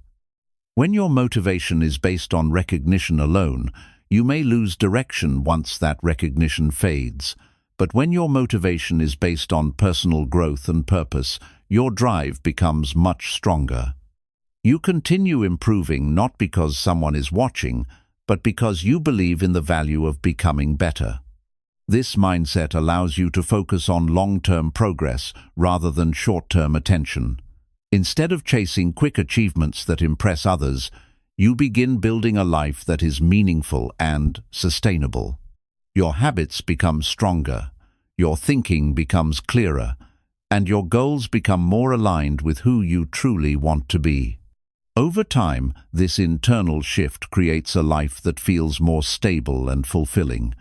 When your motivation is based on recognition alone, you may lose direction once that recognition fades. But when your motivation is based on personal growth and purpose, your drive becomes much stronger. You continue improving not because someone is watching, but because you believe in the value of becoming better. This mindset allows you to focus on long-term progress rather than short-term attention. Instead of chasing quick achievements that impress others, you begin building a life that is meaningful and sustainable. Your habits become stronger, your thinking becomes clearer, and your goals become more aligned with who you truly want to be. Over time, this internal shift creates a life that feels more stable and fulfilling.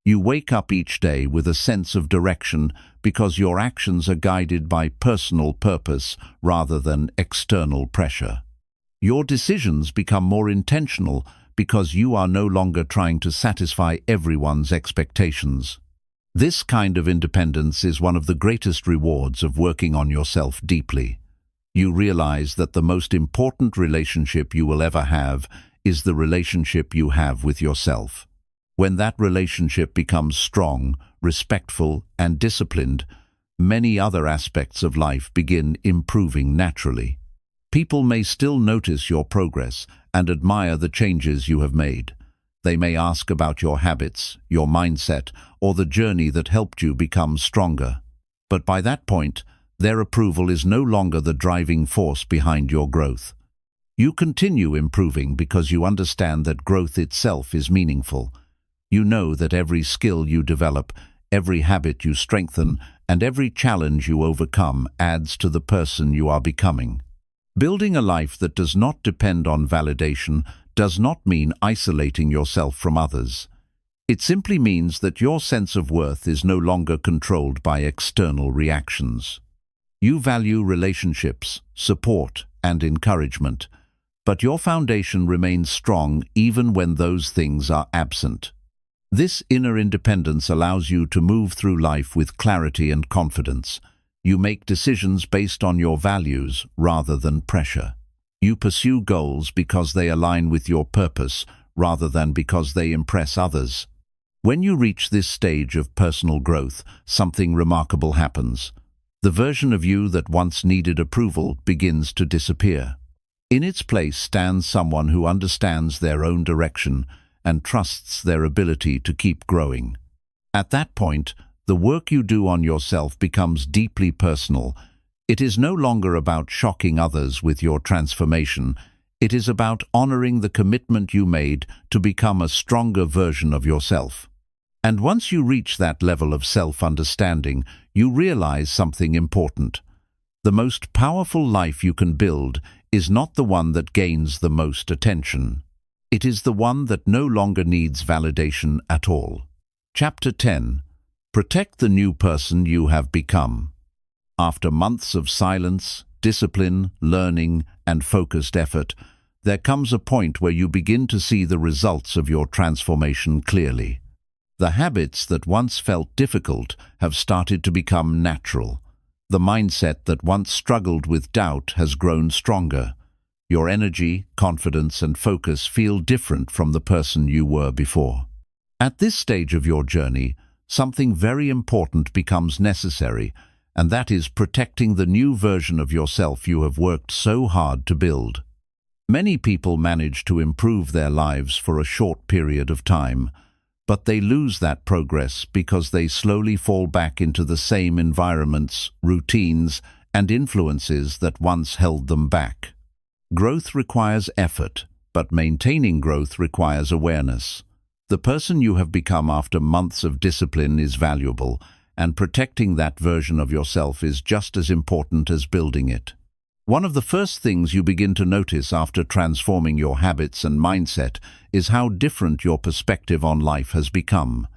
You wake up each day with a sense of direction because your actions are guided by personal purpose rather than external pressure. Your decisions become more intentional because you are no longer trying to satisfy everyone's expectations. This kind of independence is one of the greatest rewards of working on yourself deeply. You realize that the most important relationship you will ever have is the relationship you have with yourself. When that relationship becomes strong, respectful, and disciplined, many other aspects of life begin improving naturally. People may still notice your progress and admire the changes you have made. They may ask about your habits, your mindset, or the journey that helped you become stronger. But by that point, their approval is no longer the driving force behind your growth. You continue improving because you understand that growth itself is meaningful. You know that every skill you develop, every habit you strengthen, and every challenge you overcome adds to the person you are becoming. Building a life that does not depend on validation does not mean isolating yourself from others. It simply means that your sense of worth is no longer controlled by external reactions. You value relationships, support, and encouragement, but your foundation remains strong even when those things are absent. This inner independence allows you to move through life with clarity and confidence. You make decisions based on your values rather than pressure. You pursue goals because they align with your purpose rather than because they impress others. When you reach this stage of personal growth, something remarkable happens. The version of you that once needed approval begins to disappear. In its place stands someone who understands their own direction and trusts their ability to keep growing. At that point, the work you do on yourself becomes deeply personal. It is no longer about shocking others with your transformation. It is about honoring the commitment you made to become a stronger version of yourself. And once you reach that level of self-understanding, you realize something important. The most powerful life you can build is not the one that gains the most attention. It is the one that no longer needs validation at all. Chapter 10. Protect the new person you have become. After months of silence, discipline, learning, and focused effort, there comes a point where you begin to see the results of your transformation clearly. The habits that once felt difficult have started to become natural. The mindset that once struggled with doubt has grown stronger. Your energy, confidence, and focus feel different from the person you were before. At this stage of your journey, something very important becomes necessary, and that is protecting the new version of yourself you have worked so hard to build. Many people manage to improve their lives for a short period of time, but they lose that progress because they slowly fall back into the same environments, routines, and influences that once held them back. Growth requires effort, but maintaining growth requires awareness. The person you have become after months of discipline is valuable, and protecting that version of yourself is just as important as building it. One of the first things you begin to notice after transforming your habits and mindset is how different your perspective on life has become.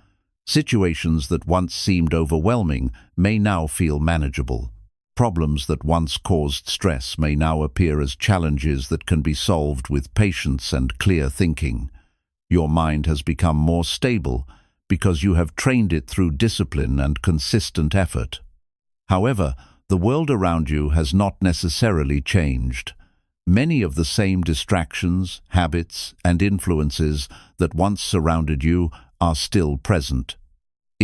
Situations that once seemed overwhelming may now feel manageable. Problems that once caused stress may now appear as challenges that can be solved with patience and clear thinking. Your mind has become more stable because you have trained it through discipline and consistent effort. However, the world around you has not necessarily changed. Many of the same distractions, habits, and influences that once surrounded you are still present.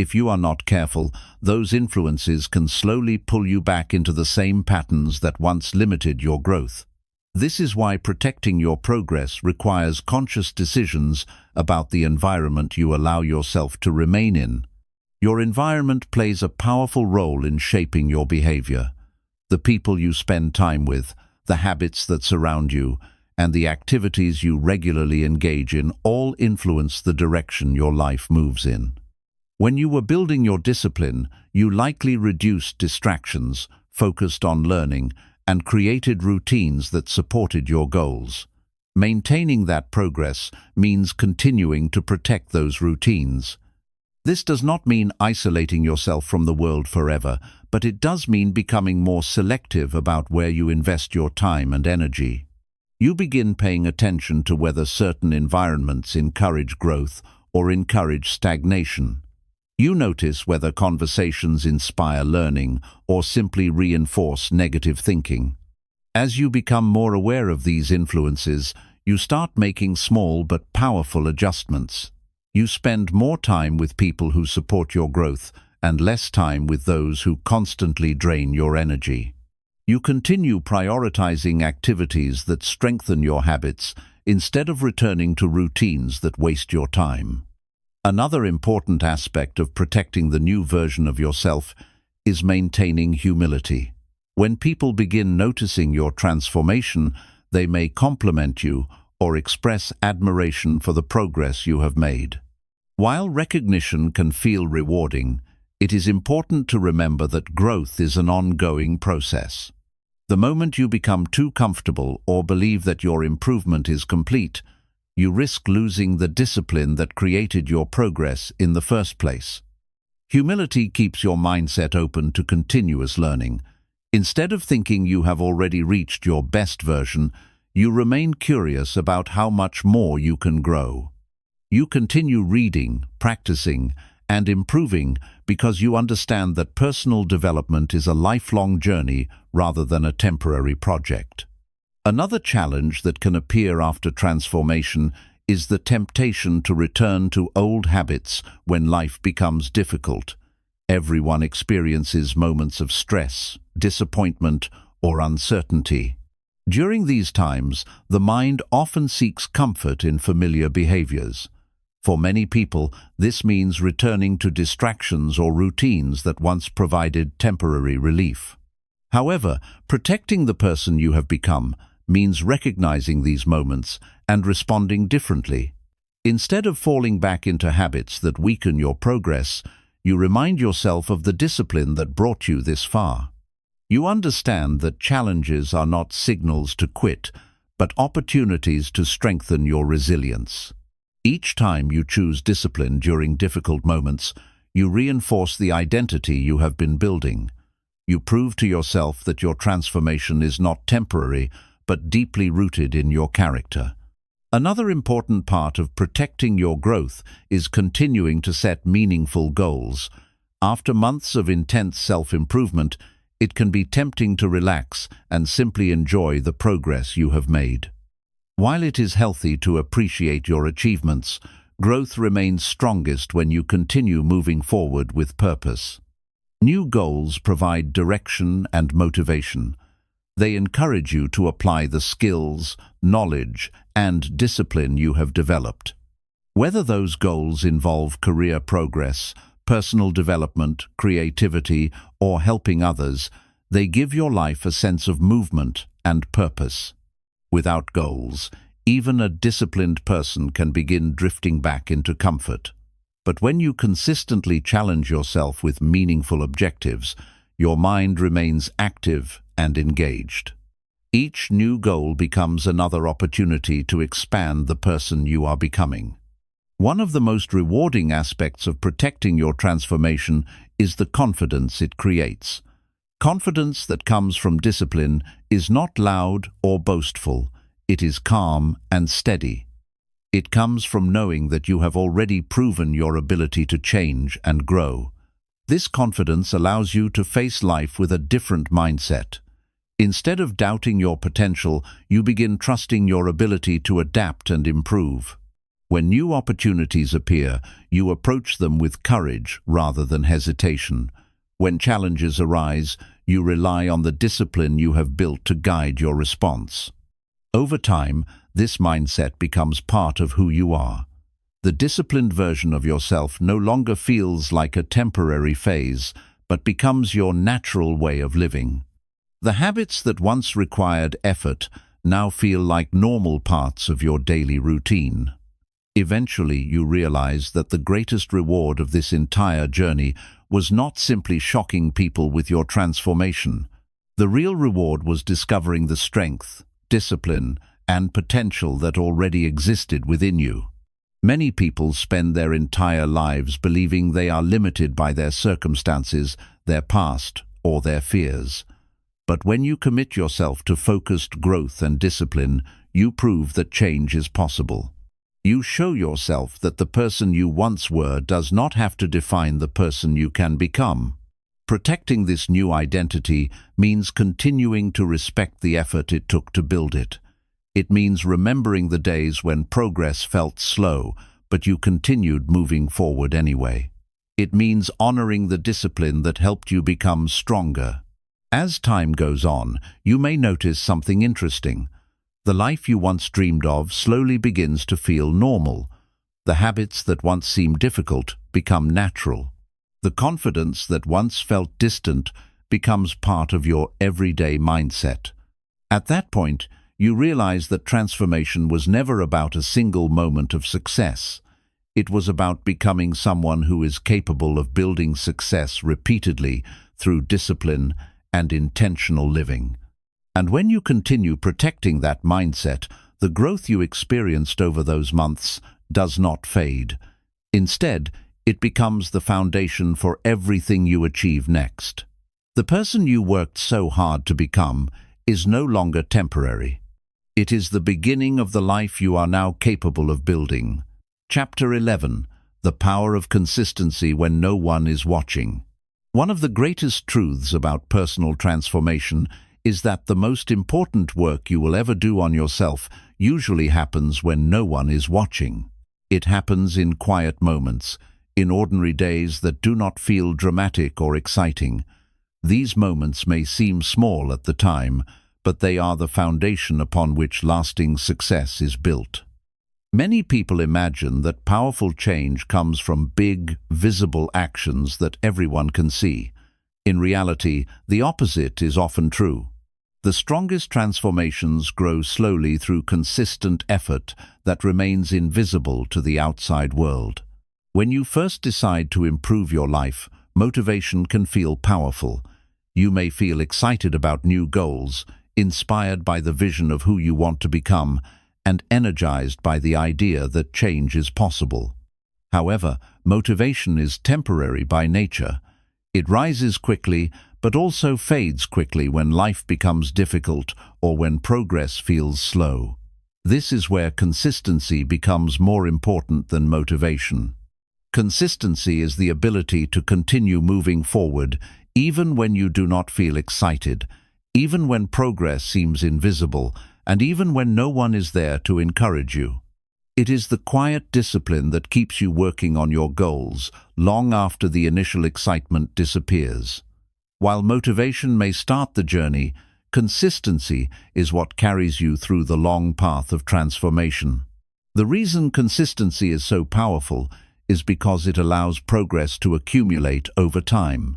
If you are not careful, those influences can slowly pull you back into the same patterns that once limited your growth. This is why protecting your progress requires conscious decisions about the environment you allow yourself to remain in. Your environment plays a powerful role in shaping your behavior. The people you spend time with, the habits that surround you, and the activities you regularly engage in all influence the direction your life moves in. When you were building your discipline, you likely reduced distractions, focused on learning, and created routines that supported your goals. Maintaining that progress means continuing to protect those routines. This does not mean isolating yourself from the world forever, but it does mean becoming more selective about where you invest your time and energy. You begin paying attention to whether certain environments encourage growth or encourage stagnation. You notice whether conversations inspire learning or simply reinforce negative thinking. As you become more aware of these influences, you start making small but powerful adjustments. You spend more time with people who support your growth and less time with those who constantly drain your energy. You continue prioritizing activities that strengthen your habits instead of returning to routines that waste your time. Another important aspect of protecting the new version of yourself is maintaining humility. When people begin noticing your transformation, they may compliment you or express admiration for the progress you have made. While recognition can feel rewarding, it is important to remember that growth is an ongoing process. The moment you become too comfortable or believe that your improvement is complete, you risk losing the discipline that created your progress in the first place. Humility keeps your mindset open to continuous learning. Instead of thinking you have already reached your best version, you remain curious about how much more you can grow. You continue reading, practicing, and improving because you understand that personal development is a lifelong journey rather than a temporary project. Another challenge that can appear after transformation is the temptation to return to old habits when life becomes difficult. Everyone experiences moments of stress, disappointment, or uncertainty. During these times, the mind often seeks comfort in familiar behaviors. For many people, this means returning to distractions or routines that once provided temporary relief. However, protecting the person you have become means recognizing these moments and responding differently. Instead of falling back into habits that weaken your progress, you remind yourself of the discipline that brought you this far. You understand that challenges are not signals to quit, but opportunities to strengthen your resilience. Each time you choose discipline during difficult moments, you reinforce the identity you have been building. You prove to yourself that your transformation is not temporary, but deeply rooted in your character. Another important part of protecting your growth is continuing to set meaningful goals. After months of intense self-improvement, it can be tempting to relax and simply enjoy the progress you have made. While it is healthy to appreciate your achievements, growth remains strongest when you continue moving forward with purpose. New goals provide direction and motivation. They encourage you to apply the skills, knowledge, and discipline you have developed. Whether those goals involve career progress, personal development, creativity, or helping others, they give your life a sense of movement and purpose. Without goals, even a disciplined person can begin drifting back into comfort. But when you consistently challenge yourself with meaningful objectives, your mind remains active and engaged. Each new goal becomes another opportunity to expand the person you are becoming. One of the most rewarding aspects of protecting your transformation is the confidence it creates. Confidence that comes from discipline is not loud or boastful. It is calm and steady. It comes from knowing that you have already proven your ability to change and grow. This confidence allows you to face life with a different mindset. Instead of doubting your potential, you begin trusting your ability to adapt and improve. When new opportunities appear, you approach them with courage rather than hesitation. When challenges arise, you rely on the discipline you have built to guide your response. Over time, this mindset becomes part of who you are. The disciplined version of yourself no longer feels like a temporary phase, but becomes your natural way of living. The habits that once required effort now feel like normal parts of your daily routine. Eventually, you realize that the greatest reward of this entire journey was not simply shocking people with your transformation. The real reward was discovering the strength, discipline, and potential that already existed within you. Many people spend their entire lives believing they are limited by their circumstances, their past, or their fears. But when you commit yourself to focused growth and discipline, you prove that change is possible. You show yourself that the person you once were does not have to define the person you can become. Protecting this new identity means continuing to respect the effort it took to build it. It means remembering the days when progress felt slow, but you continued moving forward anyway. It means honoring the discipline that helped you become stronger. As time goes on, you may notice something interesting. The life you once dreamed of slowly begins to feel normal. The habits that once seemed difficult become natural. The confidence that once felt distant becomes part of your everyday mindset. At that point, you realize that transformation was never about a single moment of success. It was about becoming someone who is capable of building success repeatedly through discipline and intentional living. And when you continue protecting that mindset, the growth you experienced over those months does not fade. Instead, it becomes the foundation for everything you achieve next. The person you worked so hard to become is no longer temporary. It is the beginning of the life you are now capable of building. Chapter 11: The Power of Consistency When No One is Watching. One of the greatest truths about personal transformation is that the most important work you will ever do on yourself usually happens when no one is watching. It happens in quiet moments, in ordinary days that do not feel dramatic or exciting. These moments may seem small at the time, but they are the foundation upon which lasting success is built. Many people imagine that powerful change comes from big, visible actions that everyone can see. In reality, the opposite is often true. The strongest transformations grow slowly through consistent effort that remains invisible to the outside world. When you first decide to improve your life, motivation can feel powerful. You may feel excited about new goals, inspired by the vision of who you want to become, and energized by the idea that change is possible. However, motivation is temporary by nature. It rises quickly, but also fades quickly when life becomes difficult or when progress feels slow. This is where consistency becomes more important than motivation. Consistency is the ability to continue moving forward even when you do not feel excited, even when progress seems invisible, and even when no one is there to encourage you. It is the quiet discipline that keeps you working on your goals long after the initial excitement disappears. While motivation may start the journey, consistency is what carries you through the long path of transformation. The reason consistency is so powerful is because it allows progress to accumulate over time.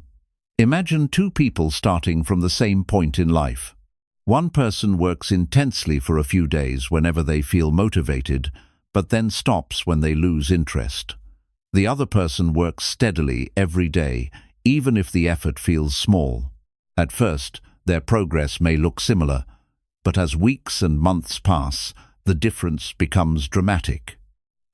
Imagine two people starting from the same point in life. One person works intensely for a few days whenever they feel motivated, but then stops when they lose interest. The other person works steadily every day, even if the effort feels small. At first, their progress may look similar, but as weeks and months pass, the difference becomes dramatic.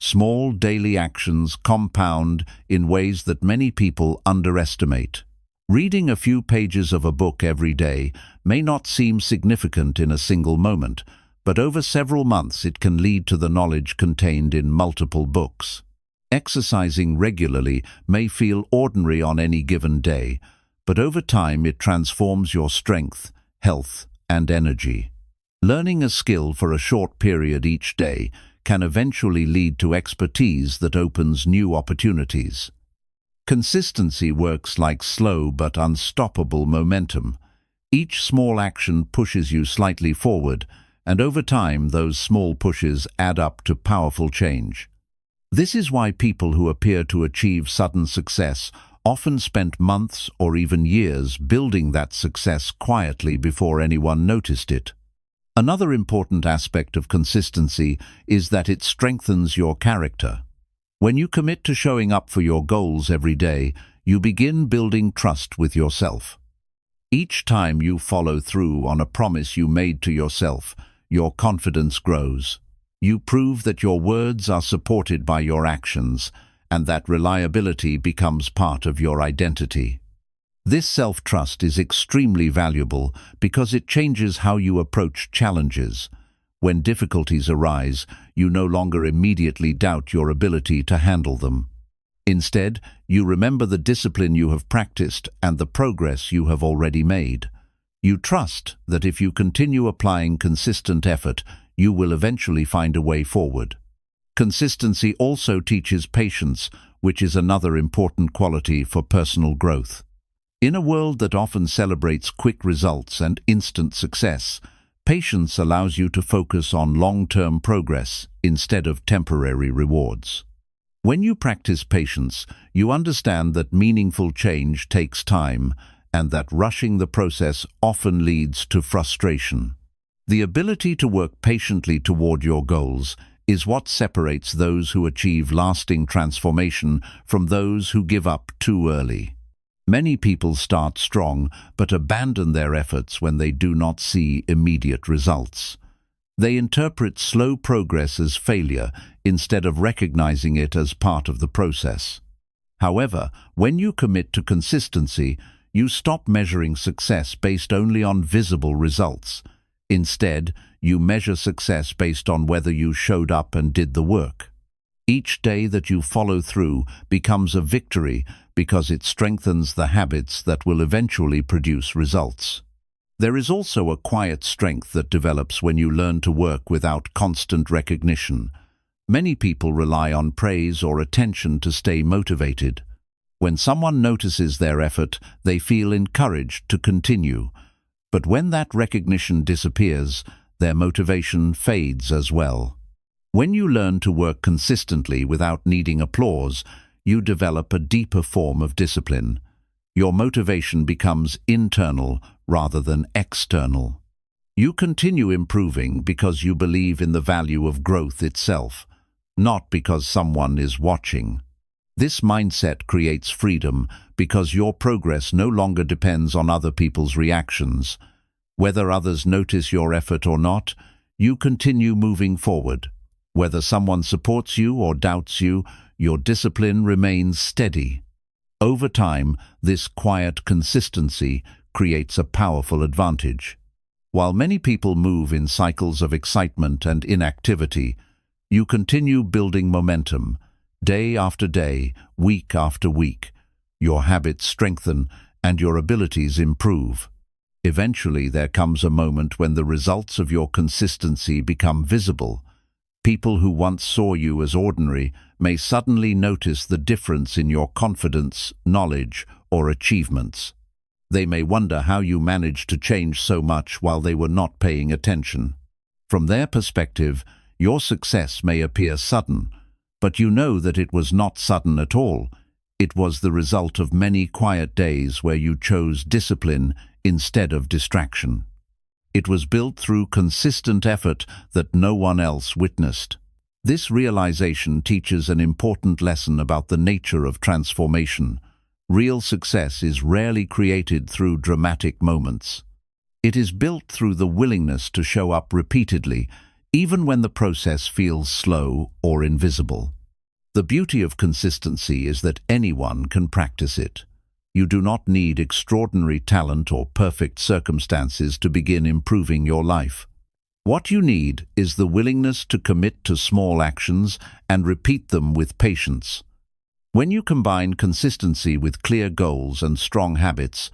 Small daily actions compound in ways that many people underestimate. Reading a few pages of a book every day may not seem significant in a single moment, but over several months it can lead to the knowledge contained in multiple books. Exercising regularly may feel ordinary on any given day, but over time it transforms your strength, health, and energy. Learning a skill for a short period each day can eventually lead to expertise that opens new opportunities. Consistency works like slow but unstoppable momentum. Each small action pushes you slightly forward, and over time those small pushes add up to powerful change. This is why people who appear to achieve sudden success often spent months or even years building that success quietly before anyone noticed it. Another important aspect of consistency is that it strengthens your character. When you commit to showing up for your goals every day, you begin building trust with yourself. Each time you follow through on a promise you made to yourself, your confidence grows. You prove that your words are supported by your actions, and that reliability becomes part of your identity. This self-trust is extremely valuable because it changes how you approach challenges. When difficulties arise, you no longer immediately doubt your ability to handle them. Instead, you remember the discipline you have practiced and the progress you have already made. You trust that if you continue applying consistent effort, you will eventually find a way forward. Consistency also teaches patience, which is another important quality for personal growth. In a world that often celebrates quick results and instant success, patience allows you to focus on long-term progress instead of temporary rewards. When you practice patience, you understand that meaningful change takes time and that rushing the process often leads to frustration. The ability to work patiently toward your goals is what separates those who achieve lasting transformation from those who give up too early. Many people start strong but abandon their efforts when they do not see immediate results. They interpret slow progress as failure instead of recognizing it as part of the process. However, when you commit to consistency, you stop measuring success based only on visible results. Instead, you measure success based on whether you showed up and did the work. Each day that you follow through becomes a victory because it strengthens the habits that will eventually produce results. There is also a quiet strength that develops when you learn to work without constant recognition. Many people rely on praise or attention to stay motivated. When someone notices their effort, they feel encouraged to continue. But when that recognition disappears, their motivation fades as well. When you learn to work consistently without needing applause, you develop a deeper form of discipline. Your motivation becomes internal rather than external. You continue improving because you believe in the value of growth itself, not because someone is watching. This mindset creates freedom because your progress no longer depends on other people's reactions. Whether others notice your effort or not, you continue moving forward. Whether someone supports you or doubts you, your discipline remains steady. Over time, this quiet consistency creates a powerful advantage. While many people move in cycles of excitement and inactivity, you continue building momentum. Day after day, week after week, your habits strengthen and your abilities improve. Eventually, there comes a moment when the results of your consistency become visible. People who once saw you as ordinary may suddenly notice the difference in your confidence, knowledge, or achievements. They may wonder how you managed to change so much while they were not paying attention. From their perspective, your success may appear sudden, but you know that it was not sudden at all. It was the result of many quiet days where you chose discipline instead of distraction. It was built through consistent effort that no one else witnessed. This realization teaches an important lesson about the nature of transformation. Real success is rarely created through dramatic moments. It is built through the willingness to show up repeatedly, even when the process feels slow or invisible. The beauty of consistency is that anyone can practice it. You do not need extraordinary talent or perfect circumstances to begin improving your life. What you need is the willingness to commit to small actions and repeat them with patience. When you combine consistency with clear goals and strong habits,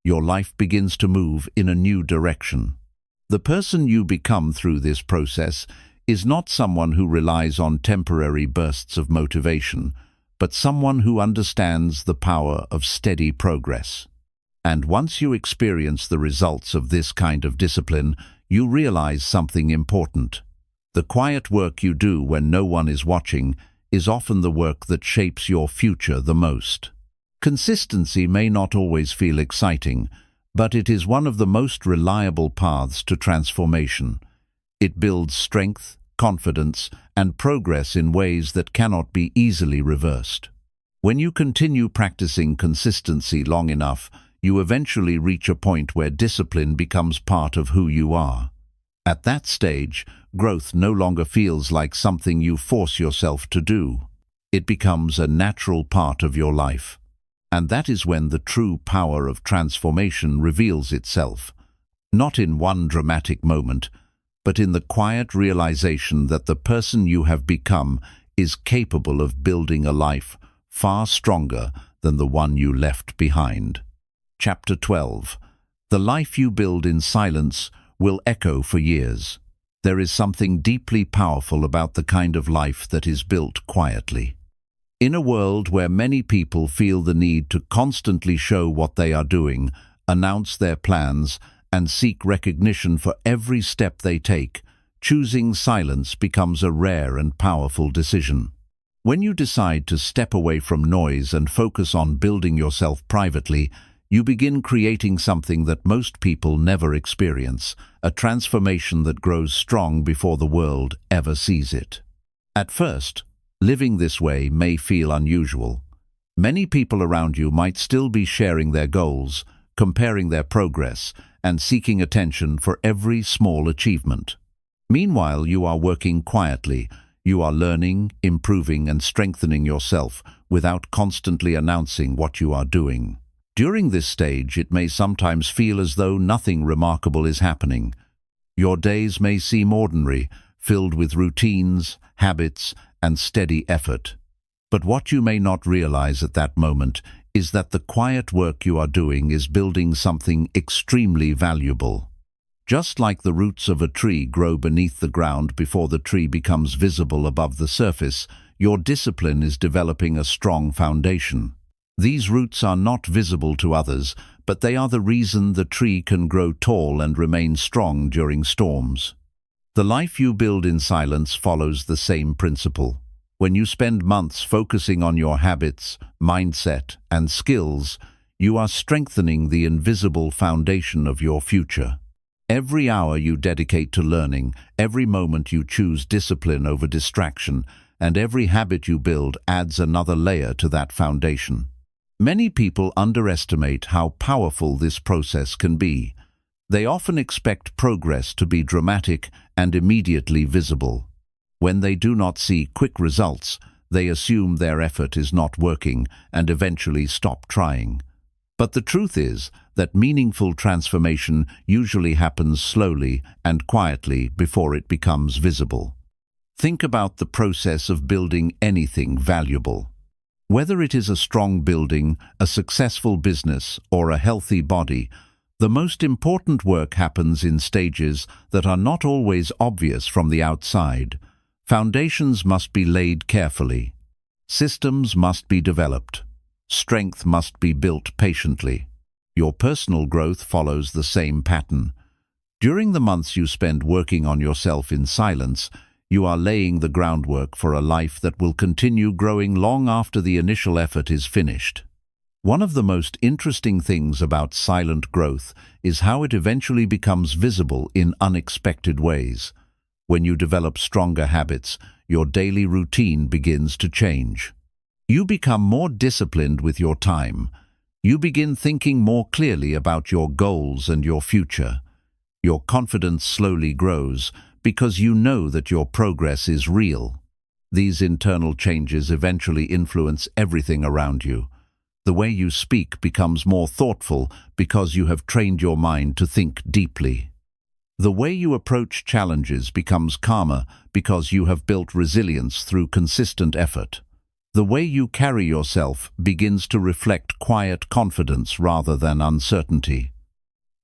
your life begins to move in a new direction. The person you become through this process is not someone who relies on temporary bursts of motivation, but someone who understands the power of steady progress. And once you experience the results of this kind of discipline, you realize something important. The quiet work you do when no one is watching is often the work that shapes your future the most. Consistency may not always feel exciting, but it is one of the most reliable paths to transformation. It builds strength, confidence, and progress in ways that cannot be easily reversed. When you continue practicing consistency long enough, you eventually reach a point where discipline becomes part of who you are. At that stage, growth no longer feels like something you force yourself to do. It becomes a natural part of your life. And that is when the true power of transformation reveals itself, not in one dramatic moment, but in the quiet realization that the person you have become is capable of building a life far stronger than the one you left behind. Chapter 12. The life you build in silence will echo for years. There is something deeply powerful about the kind of life that is built quietly. In a world where many people feel the need to constantly show what they are doing, announce their plans, and seek recognition for every step they take, choosing silence becomes a rare and powerful decision. When you decide to step away from noise and focus on building yourself privately, you begin creating something that most people never experience, a transformation that grows strong before the world ever sees it. At first, living this way may feel unusual. Many people around you might still be sharing their goals, comparing their progress, and seeking attention for every small achievement. Meanwhile, you are working quietly. You are learning, improving, and strengthening yourself without constantly announcing what you are doing. During this stage, it may sometimes feel as though nothing remarkable is happening. Your days may seem ordinary, filled with routines, habits, and steady effort. But what you may not realize at that moment is that the quiet work you are doing is building something extremely valuable. Just like the roots of a tree grow beneath the ground before the tree becomes visible above the surface, your discipline is developing a strong foundation. These roots are not visible to others, but they are the reason the tree can grow tall and remain strong during storms. The life you build in silence follows the same principle. When you spend months focusing on your habits, mindset, and skills, you are strengthening the invisible foundation of your future. Every hour you dedicate to learning, every moment you choose discipline over distraction, and every habit you build adds another layer to that foundation. Many people underestimate how powerful this process can be. They often expect progress to be dramatic and immediately visible. When they do not see quick results, they assume their effort is not working and eventually stop trying. But the truth is that meaningful transformation usually happens slowly and quietly before it becomes visible. Think about the process of building anything valuable. Whether it is a strong building, a successful business, or a healthy body, the most important work happens in stages that are not always obvious from the outside. Foundations must be laid carefully. Systems must be developed. Strength must be built patiently. Your personal growth follows the same pattern. During the months you spend working on yourself in silence, you are laying the groundwork for a life that will continue growing long after the initial effort is finished. One of the most interesting things about silent growth is how it eventually becomes visible in unexpected ways. When you develop stronger habits, your daily routine begins to change. You become more disciplined with your time. You begin thinking more clearly about your goals and your future. Your confidence slowly grows because you know that your progress is real. These internal changes eventually influence everything around you. The way you speak becomes more thoughtful because you have trained your mind to think deeply. The way you approach challenges becomes calmer because you have built resilience through consistent effort. The way you carry yourself begins to reflect quiet confidence rather than uncertainty.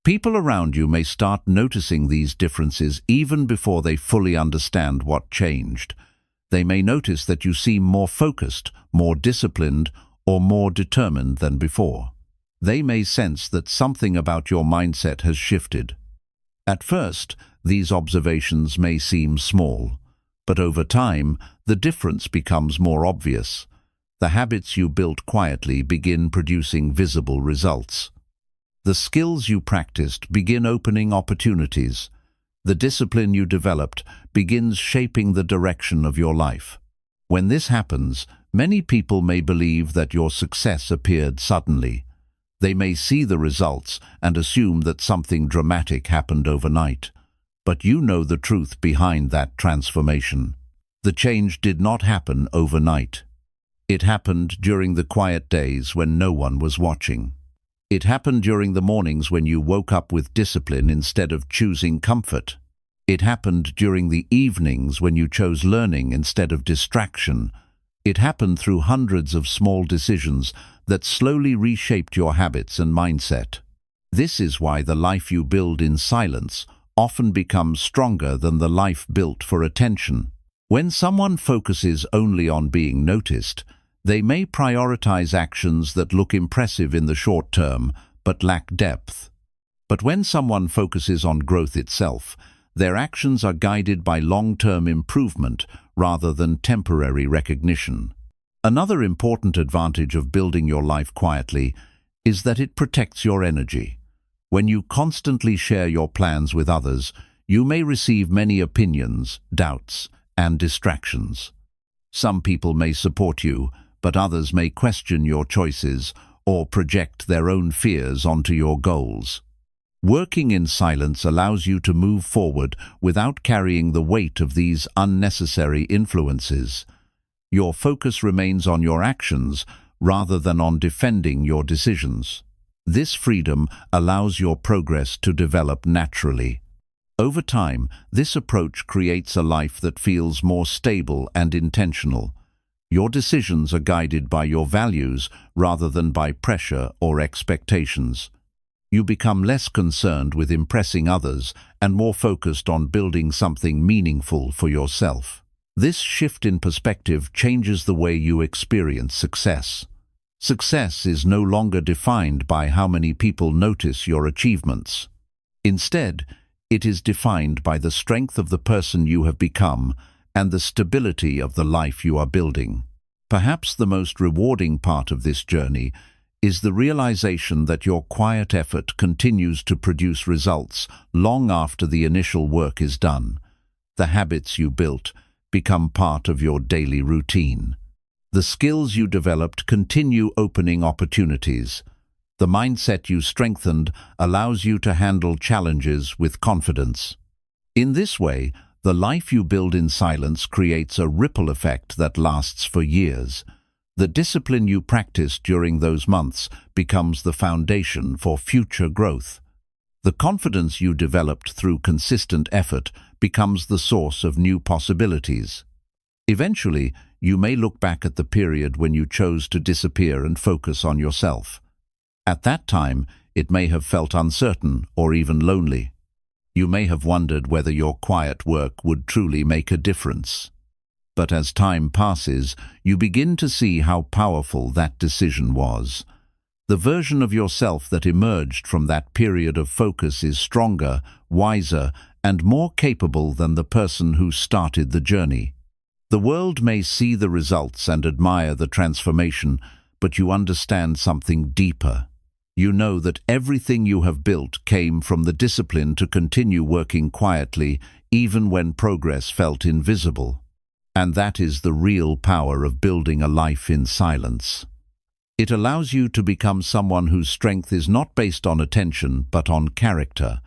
People around you may start noticing these differences even before they fully understand what changed. They may notice that you seem more focused, more disciplined, or more determined than before. They may sense that something about your mindset has shifted. At first, these observations may seem small, but over time, the difference becomes more obvious. The habits you built quietly begin producing visible results. The skills you practiced begin opening opportunities. The discipline you developed begins shaping the direction of your life. When this happens, many people may believe that your success appeared suddenly. They may see the results and assume that something dramatic happened overnight. But you know the truth behind that transformation. The change did not happen overnight. It happened during the quiet days when no one was watching. It happened during the mornings when you woke up with discipline instead of choosing comfort. It happened during the evenings when you chose learning instead of distraction. It happened through hundreds of small decisions that slowly reshaped your habits and mindset. This is why the life you build in silence often becomes stronger than the life built for attention. When someone focuses only on being noticed, they may prioritize actions that look impressive in the short term but lack depth. But when someone focuses on growth itself, their actions are guided by long-term improvement rather than temporary recognition. Another important advantage of building your life quietly is that it protects your energy. When you constantly share your plans with others, you may receive many opinions, doubts, and distractions. Some people may support you, but others may question your choices or project their own fears onto your goals. Working in silence allows you to move forward without carrying the weight of these unnecessary influences. Your focus remains on your actions rather than on defending your decisions. This freedom allows your progress to develop naturally. Over time, this approach creates a life that feels more stable and intentional. Your decisions are guided by your values rather than by pressure or expectations. You become less concerned with impressing others and more focused on building something meaningful for yourself. This shift in perspective changes the way you experience success. Success is no longer defined by how many people notice your achievements. Instead, it is defined by the strength of the person you have become and the stability of the life you are building. Perhaps the most rewarding part of this journey is the realization that your quiet effort continues to produce results long after the initial work is done. The habits you built become part of your daily routine. The skills you developed continue opening opportunities. The mindset you strengthened allows you to handle challenges with confidence. In this way, the life you build in silence creates a ripple effect that lasts for years. The discipline you practiced during those months becomes the foundation for future growth. The confidence you developed through consistent effort becomes the source of new possibilities. Eventually, you may look back at the period when you chose to disappear and focus on yourself. At that time, it may have felt uncertain or even lonely. You may have wondered whether your quiet work would truly make a difference. But as time passes, you begin to see how powerful that decision was. The version of yourself that emerged from that period of focus is stronger, wiser, and more capable than the person who started the journey. The world may see the results and admire the transformation, but you understand something deeper. You know that everything you have built came from the discipline to continue working quietly, even when progress felt invisible. And that is the real power of building a life in silence. It allows you to become someone whose strength is not based on attention but on character.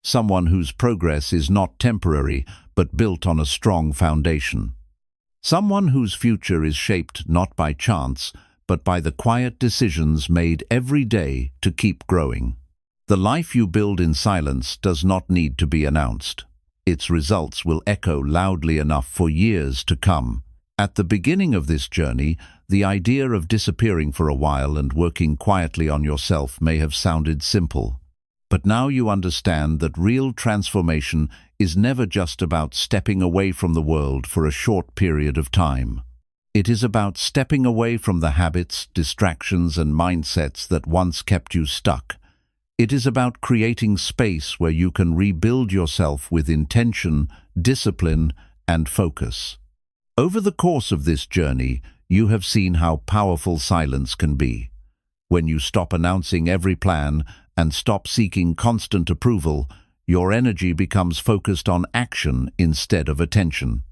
Someone whose progress is not temporary but built on a strong foundation. Someone whose future is shaped not by chance but by the quiet decisions made every day to keep growing. The life you build in silence does not need to be announced. Its results will echo loudly enough for years to come. At the beginning of this journey, the idea of disappearing for a while and working quietly on yourself may have sounded simple. But now you understand that real transformation is never just about stepping away from the world for a short period of time. It is about stepping away from the habits, distractions, and mindsets that once kept you stuck. It is about creating space where you can rebuild yourself with intention, discipline, and focus. Over the course of this journey, you have seen how powerful silence can be. When you stop announcing every plan and stop seeking constant approval, your energy becomes focused on action instead of attention.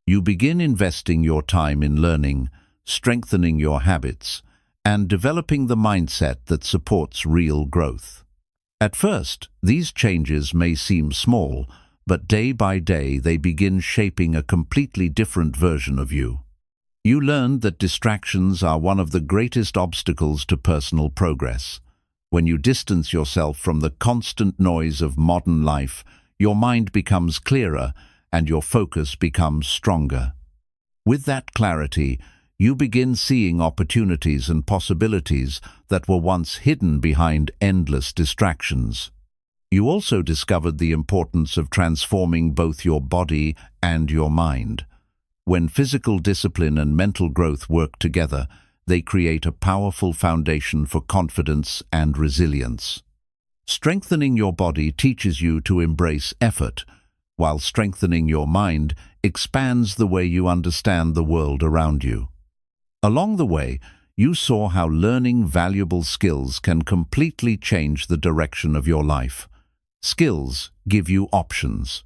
You begin investing your time in learning, strengthening your habits, and developing the mindset that supports real growth. At first, these changes may seem small, but day by day they begin shaping a completely different version of you. You learned that distractions are one of the greatest obstacles to personal progress. When you distance yourself from the constant noise of modern life, your mind becomes clearer and your focus becomes stronger. With that clarity, you begin seeing opportunities and possibilities that were once hidden behind endless distractions. You also discovered the importance of transforming both your body and your mind. When physical discipline and mental growth work together, they create a powerful foundation for confidence and resilience. Strengthening your body teaches you to embrace effort, while strengthening your mind expands the way you understand the world around you. Along the way, you saw how learning valuable skills can completely change the direction of your life. Skills give you options.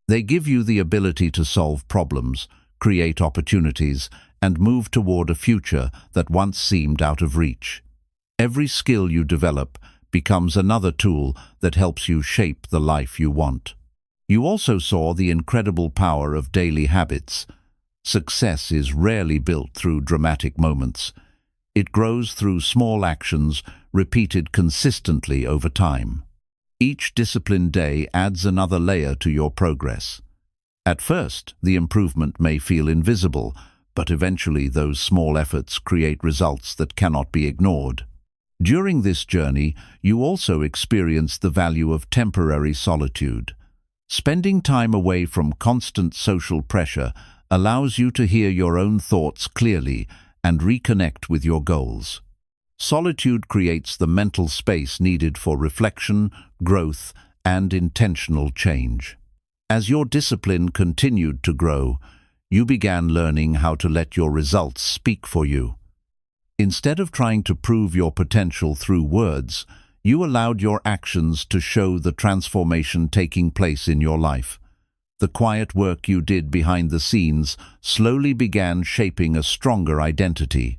They give you the ability to solve problems, create opportunities, and move toward a future that once seemed out of reach. Every skill you develop becomes another tool that helps you shape the life you want. You also saw the incredible power of daily habits. Success is rarely built through dramatic moments. It grows through small actions repeated consistently over time. Each disciplined day adds another layer to your progress. At first, the improvement may feel invisible, but eventually those small efforts create results that cannot be ignored. During this journey, you also experience the value of temporary solitude. Spending time away from constant social pressure allows you to hear your own thoughts clearly and reconnect with your goals. Solitude creates the mental space needed for reflection, growth, and intentional change. As your discipline continued to grow, you began learning how to let your results speak for you. Instead of trying to prove your potential through words, you allowed your actions to show the transformation taking place in your life. The quiet work you did behind the scenes slowly began shaping a stronger identity.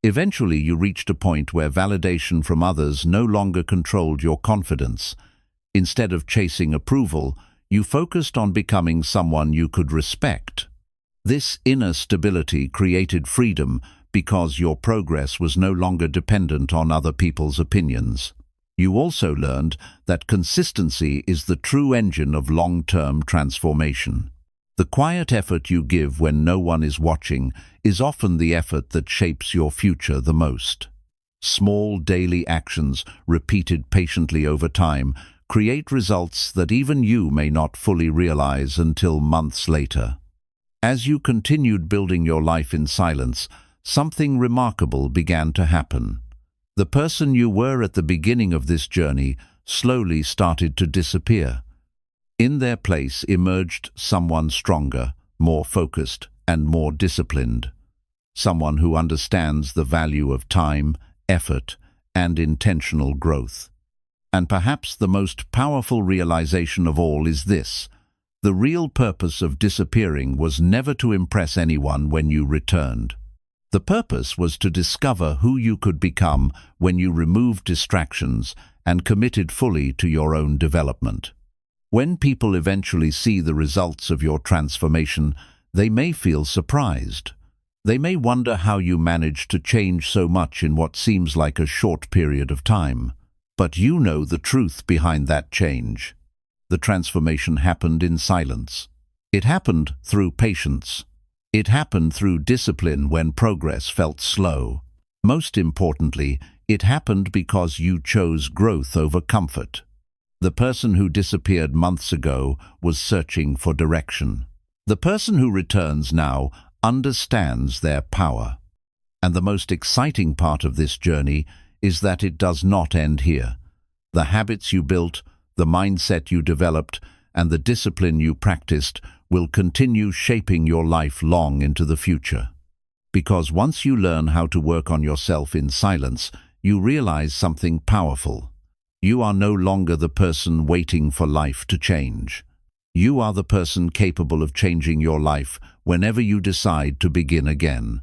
Eventually, you reached a point where validation from others no longer controlled your confidence. Instead of chasing approval, you focused on becoming someone you could respect. This inner stability created freedom because your progress was no longer dependent on other people's opinions. You also learned that consistency is the true engine of long-term transformation. The quiet effort you give when no one is watching is often the effort that shapes your future the most. Small daily actions, repeated patiently over time, create results that even you may not fully realize until months later. As you continued building your life in silence, something remarkable began to happen. The person you were at the beginning of this journey slowly started to disappear. In their place emerged someone stronger, more focused, and more disciplined. Someone who understands the value of time, effort, and intentional growth. And perhaps the most powerful realization of all is this: the real purpose of disappearing was never to impress anyone when you returned. The purpose was to discover who you could become when you removed distractions and committed fully to your own development. When people eventually see the results of your transformation, they may feel surprised. They may wonder how you managed to change so much in what seems like a short period of time. But you know the truth behind that change. The transformation happened in silence. It happened through patience. It happened through discipline when progress felt slow. Most importantly, it happened because you chose growth over comfort. The person who disappeared months ago was searching for direction. The person who returns now understands their power. And the most exciting part of this journey is that it does not end here. The habits you built, the mindset you developed, and the discipline you practiced will continue shaping your life long into the future. Because once you learn how to work on yourself in silence, you realize something powerful. You are no longer the person waiting for life to change. You are the person capable of changing your life whenever you decide to begin again.